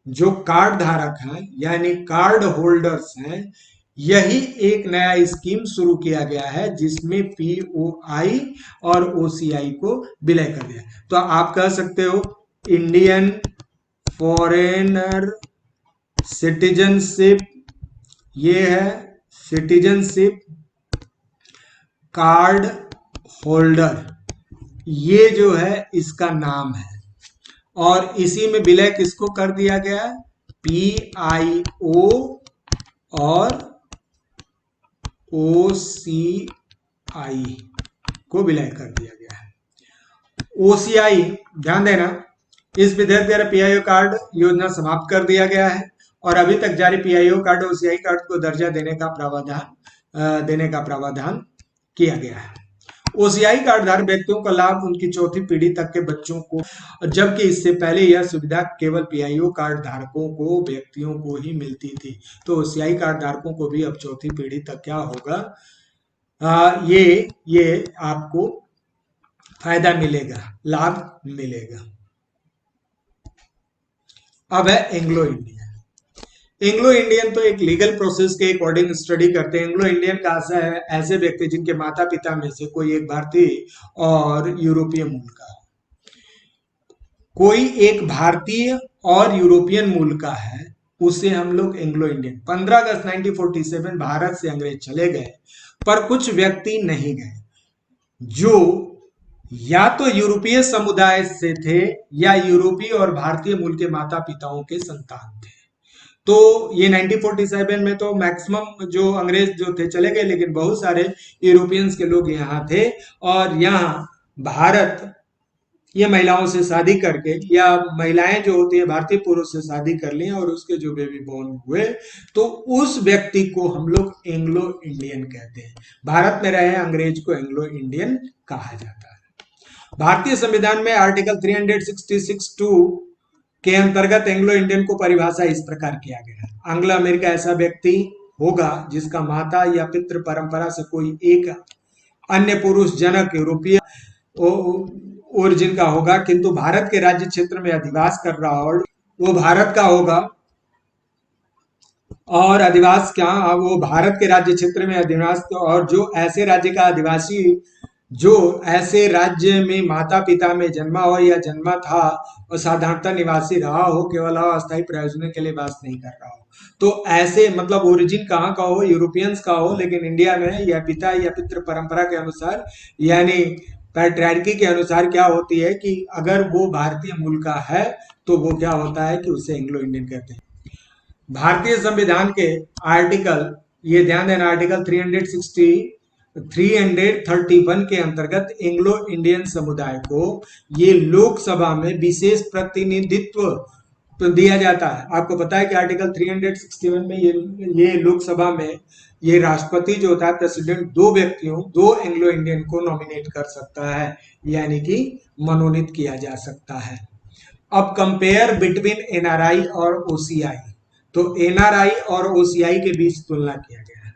जो कार्ड धारक हैं यानी कार्ड होल्डर्स हैं, यही एक नया स्कीम शुरू किया गया है जिसमें पीओआई और ओसीआई को विलय कर दिया। तो आप कह सकते हो इंडियन फॉरेनर सिटीजनशिप, ये है सिटीजनशिप कार्ड होल्डर, ये जो है इसका नाम है और इसी में विलय किसको कर दिया गया, पीआईओ और ओसीआई को विलय कर दिया गया है। ओसीआई ध्यान देना, इस विधेयक द्वारा पीआईओ कार्ड योजना समाप्त कर दिया गया है और अभी तक जारी पीआईओ कार्ड ओसीआई कार्ड को दर्जा देने का प्रावधान किया गया है। ओसीआई कार्डधारक व्यक्तियों का लाभ उनकी चौथी पीढ़ी तक के बच्चों को, जबकि इससे पहले यह सुविधा केवल पीआईओ कार्ड धारकों को व्यक्तियों को ही मिलती थी। तो ओसीआई कार्ड धारकों को भी अब चौथी पीढ़ी तक क्या होगा, ये आपको फायदा मिलेगा, लाभ मिलेगा। अब है एंग्लो इंडियन। एंग्लो इंडियन तो एक लीगल प्रोसेस के अकॉर्डिंग स्टडी करते हैं। एंग्लो इंडियन का ऐसे व्यक्ति जिनके माता पिता में से कोई एक भारतीय और यूरोपीय मूल का, कोई एक भारतीय और यूरोपियन मूल का है, उसे हम लोग एंग्लो इंडियन। 15 अगस्त 1947 भारत से अंग्रेज चले गए पर कुछ व्यक्ति नहीं गए जो या तो यूरोपीय समुदाय से थे या यूरोपीय और भारतीय मूल के माता पिताओं के संतान थे। तो ये 1947 में तो मैक्सिमम जो अंग्रेज जो थे चले गए, लेकिन बहुत सारे यूरोपियंस के लोग यहाँ थे, और यहाँ भारत ये महिलाओं से शादी करके, या महिलाएं जो होती है भारतीय पुरुष से शादी कर ली और उसके जो बेबी बोर्न हुए, तो उस व्यक्ति को हम लोग एंग्लो इंडियन कहते हैं। भारत में रहे अंग्रेज को एंग्लो इंडियन कहा जाता है। भारतीय संविधान में आर्टिकल 366(2) के अंतर्गत एंग्लो इंडियन को परिभाषा इस प्रकार किया गया है। एंग्लो अमेरिका ऐसा व्यक्ति होगा जिसका माता या पितृ परंपरा से कोई एक अन्य पुरुष जनक यूरोपीय ओरिजिन का होगा, किंतु भारत के राज्य क्षेत्र में अधिवास कर रहा हो, वो भारत का होगा। और अधिवास क्या, वो भारत के राज्य क्षेत्र में अधिवास, और जो ऐसे राज्य का अधिवासी, जो ऐसे राज्य में माता पिता में जन्मा हो या जन्मा था और साधारणतः निवासी रहा हो, केवल अस्थायी प्रयोजनों के लिए वास नहीं कर रहा हो। तो ऐसे मतलब ओरिजिन कहाँ का हो, यूरोपियंस का हो, लेकिन इंडिया में या पिता या पितृ परंपरा के अनुसार, यानी पैट्रियार्की के अनुसार क्या होती है कि अगर वो भारतीय मूल का है तो वो क्या होता है कि उसे एंग्लो इंडियन कहते हैं। भारतीय संविधान के आर्टिकल, ये ध्यान देना, आर्टिकल 331 के अंतर्गत एंग्लो इंडियन समुदाय को ये लोकसभा में विशेष प्रतिनिधित्व तो दिया जाता है। आपको पता है कि आर्टिकल 361 में ये लोकसभा में ये राष्ट्रपति जो होता है, प्रेसिडेंट, दो एंग्लो इंडियन को नॉमिनेट कर सकता है, यानी कि मनोनीत किया जा सकता है। अब कंपेयर बिटवीन एनआरआई और ओसीआई, तो एनआरआई और ओसीआई के बीच तुलना किया गया है।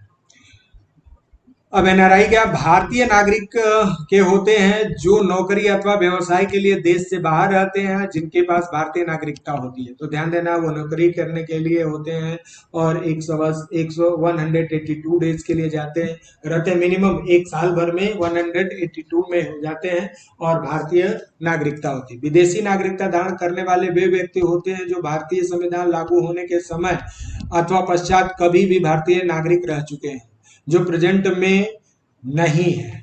अब एनआरआई क्या, भारतीय नागरिक के होते हैं जो नौकरी अथवा व्यवसाय के लिए देश से बाहर रहते हैं, जिनके पास भारतीय नागरिकता होती है। तो ध्यान देना, वो नौकरी करने के लिए होते हैं और 182 डेज के लिए जाते हैं, रहते हैं, मिनिमम एक साल भर में 182 में हो जाते हैं, और भारतीय नागरिकता होती है। विदेशी नागरिकता धारण करने वाले वे व्यक्ति होते हैं जो भारतीय संविधान लागू होने के समय अथवा पश्चात कभी भी भारतीय नागरिक रह चुके हैं, जो प्रेजेंट में नहीं है।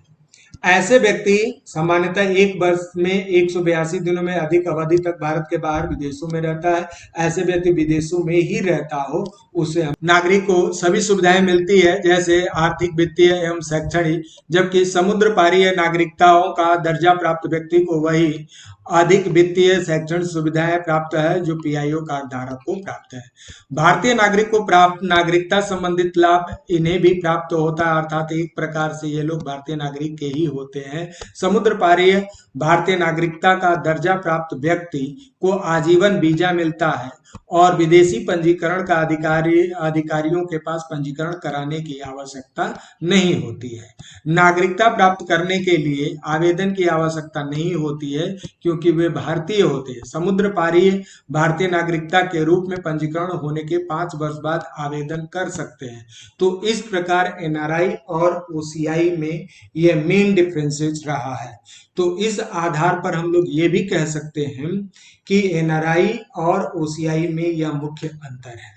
ऐसे व्यक्ति सामान्यतः एक वर्ष में 182 दिनों में अधिक अवधि तक भारत के बाहर विदेशों में रहता है। ऐसे व्यक्ति विदेशों में ही रहता हो, उसे नागरिक को सभी सुविधाएं मिलती है, जैसे आर्थिक, वित्तीय एवं शैक्षणिक, जबकि समुद्र पारीय नागरिकताओं का दर्जा प्राप्त व्यक्ति को वही अधिक वित्तीय शैक्षणिक सुविधाएं प्राप्त है जो पीआईओ कार्ड धारक को प्राप्त है। भारतीय नागरिक को प्राप्त नागरिकता संबंधित लाभ इन्हें भी प्राप्त होता है, अर्थात एक प्रकार से ये लोग भारतीय नागरिक के ही होते हैं। समुद्र पारीय भारतीय नागरिकता का दर्जा प्राप्त व्यक्ति को आजीवन वीजा मिलता है और विदेशी पंजीकरण का अधिकारियों के पास पंजीकरण कराने की आवश्यकता नहीं होती है। नागरिकता प्राप्त करने के लिए आवेदन की आवश्यकता नहीं होती है, क्योंकि वे भारतीय होते हैं। समुद्र पारीय भारतीय नागरिकता के रूप में पंजीकरण होने के 5 वर्ष बाद आवेदन कर सकते हैं। तो इस प्रकार एनआरआई और ओसीआई में ये मेन डिफरेंसेस रहा है। तो इस आधार पर हम लोग ये भी कह सकते हैं कि एनआरआई और ओसीआई में यह मुख्य अंतर है।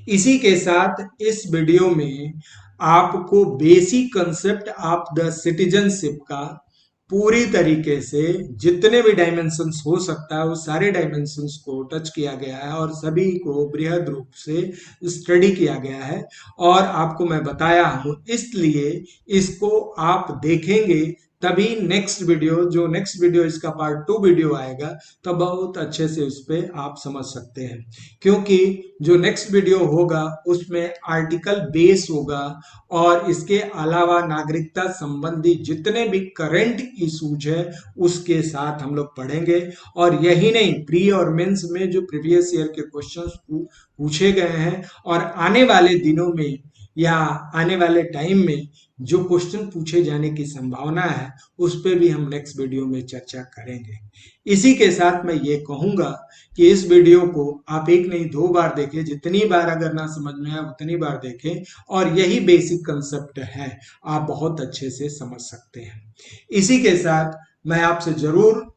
इसी के साथ इस वीडियो में आपको basic concept of the citizenship का पूरी तरीके से जितने भी डायमेंशंस हो सकता है वो सारे डायमेंशंस को टच किया गया है और सभी को बृहद रूप से स्टडी किया गया है और आपको मैं बताया हूं। इसलिए इसको आप देखेंगे तभी नेक्स्ट वीडियो इसका पार्ट 2 वीडियो आएगा, तो बहुत अच्छे से उस पर आप समझ सकते हैं, क्योंकि जो नेक्स्ट वीडियो होगा उसमें आर्टिकल बेस होगा और इसके अलावा नागरिकता संबंधी जितने भी करंट इश्यूज है उसके साथ हम लोग पढ़ेंगे। और यही नहीं, प्री और मेंस में जो प्रीवियस ईयर के क्वेश्चंस पूछे गए हैं और आने वाले दिनों में या आने वाले टाइम में जो क्वेश्चन पूछे जाने की संभावना है उस पर भी हम नेक्स्ट वीडियो में चर्चा करेंगे। इसी के साथ मैं ये कहूंगा कि इस वीडियो को आप एक नहीं 2 बार देखें, जितनी बार अगर ना समझ में आए उतनी बार देखें, और यही बेसिक कंसेप्ट है, आप बहुत अच्छे से समझ सकते हैं। इसी के साथ मैं आपसे जरूर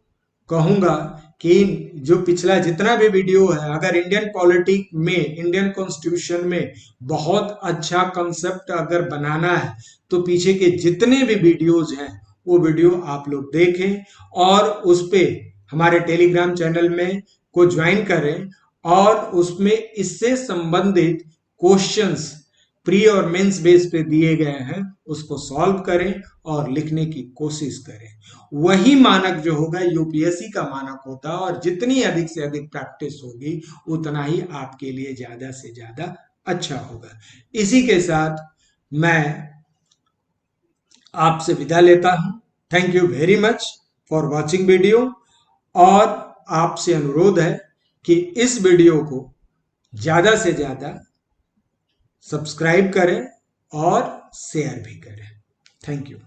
कहूंगा कि जो पिछला जितना भी वीडियो है, अगर इंडियन पॉलिटिक में, इंडियन कॉन्स्टिट्यूशन में बहुत अच्छा कंसेप्ट अगर बनाना है तो पीछे के जितने भी वीडियोज हैं वो वीडियो आप लोग देखें और उस पे हमारे टेलीग्राम चैनल में को ज्वाइन करें और उसमें इससे संबंधित क्वेश्चंस प्री और मेंस बेस पे दिए गए हैं, उसको सॉल्व करें और लिखने की कोशिश करें। वही मानक जो होगा यूपीएससी का मानक होता है, और जितनी अधिक से अधिक प्रैक्टिस होगी उतना ही आपके लिए ज्यादा से ज्यादा अच्छा होगा। इसी के साथ मैं आपसे विदा लेता हूं। Thank you very much for watching video, और आपसे अनुरोध है कि इस वीडियो को ज्यादा से ज्यादा सब्सक्राइब करें और शेयर भी करें। Thank you.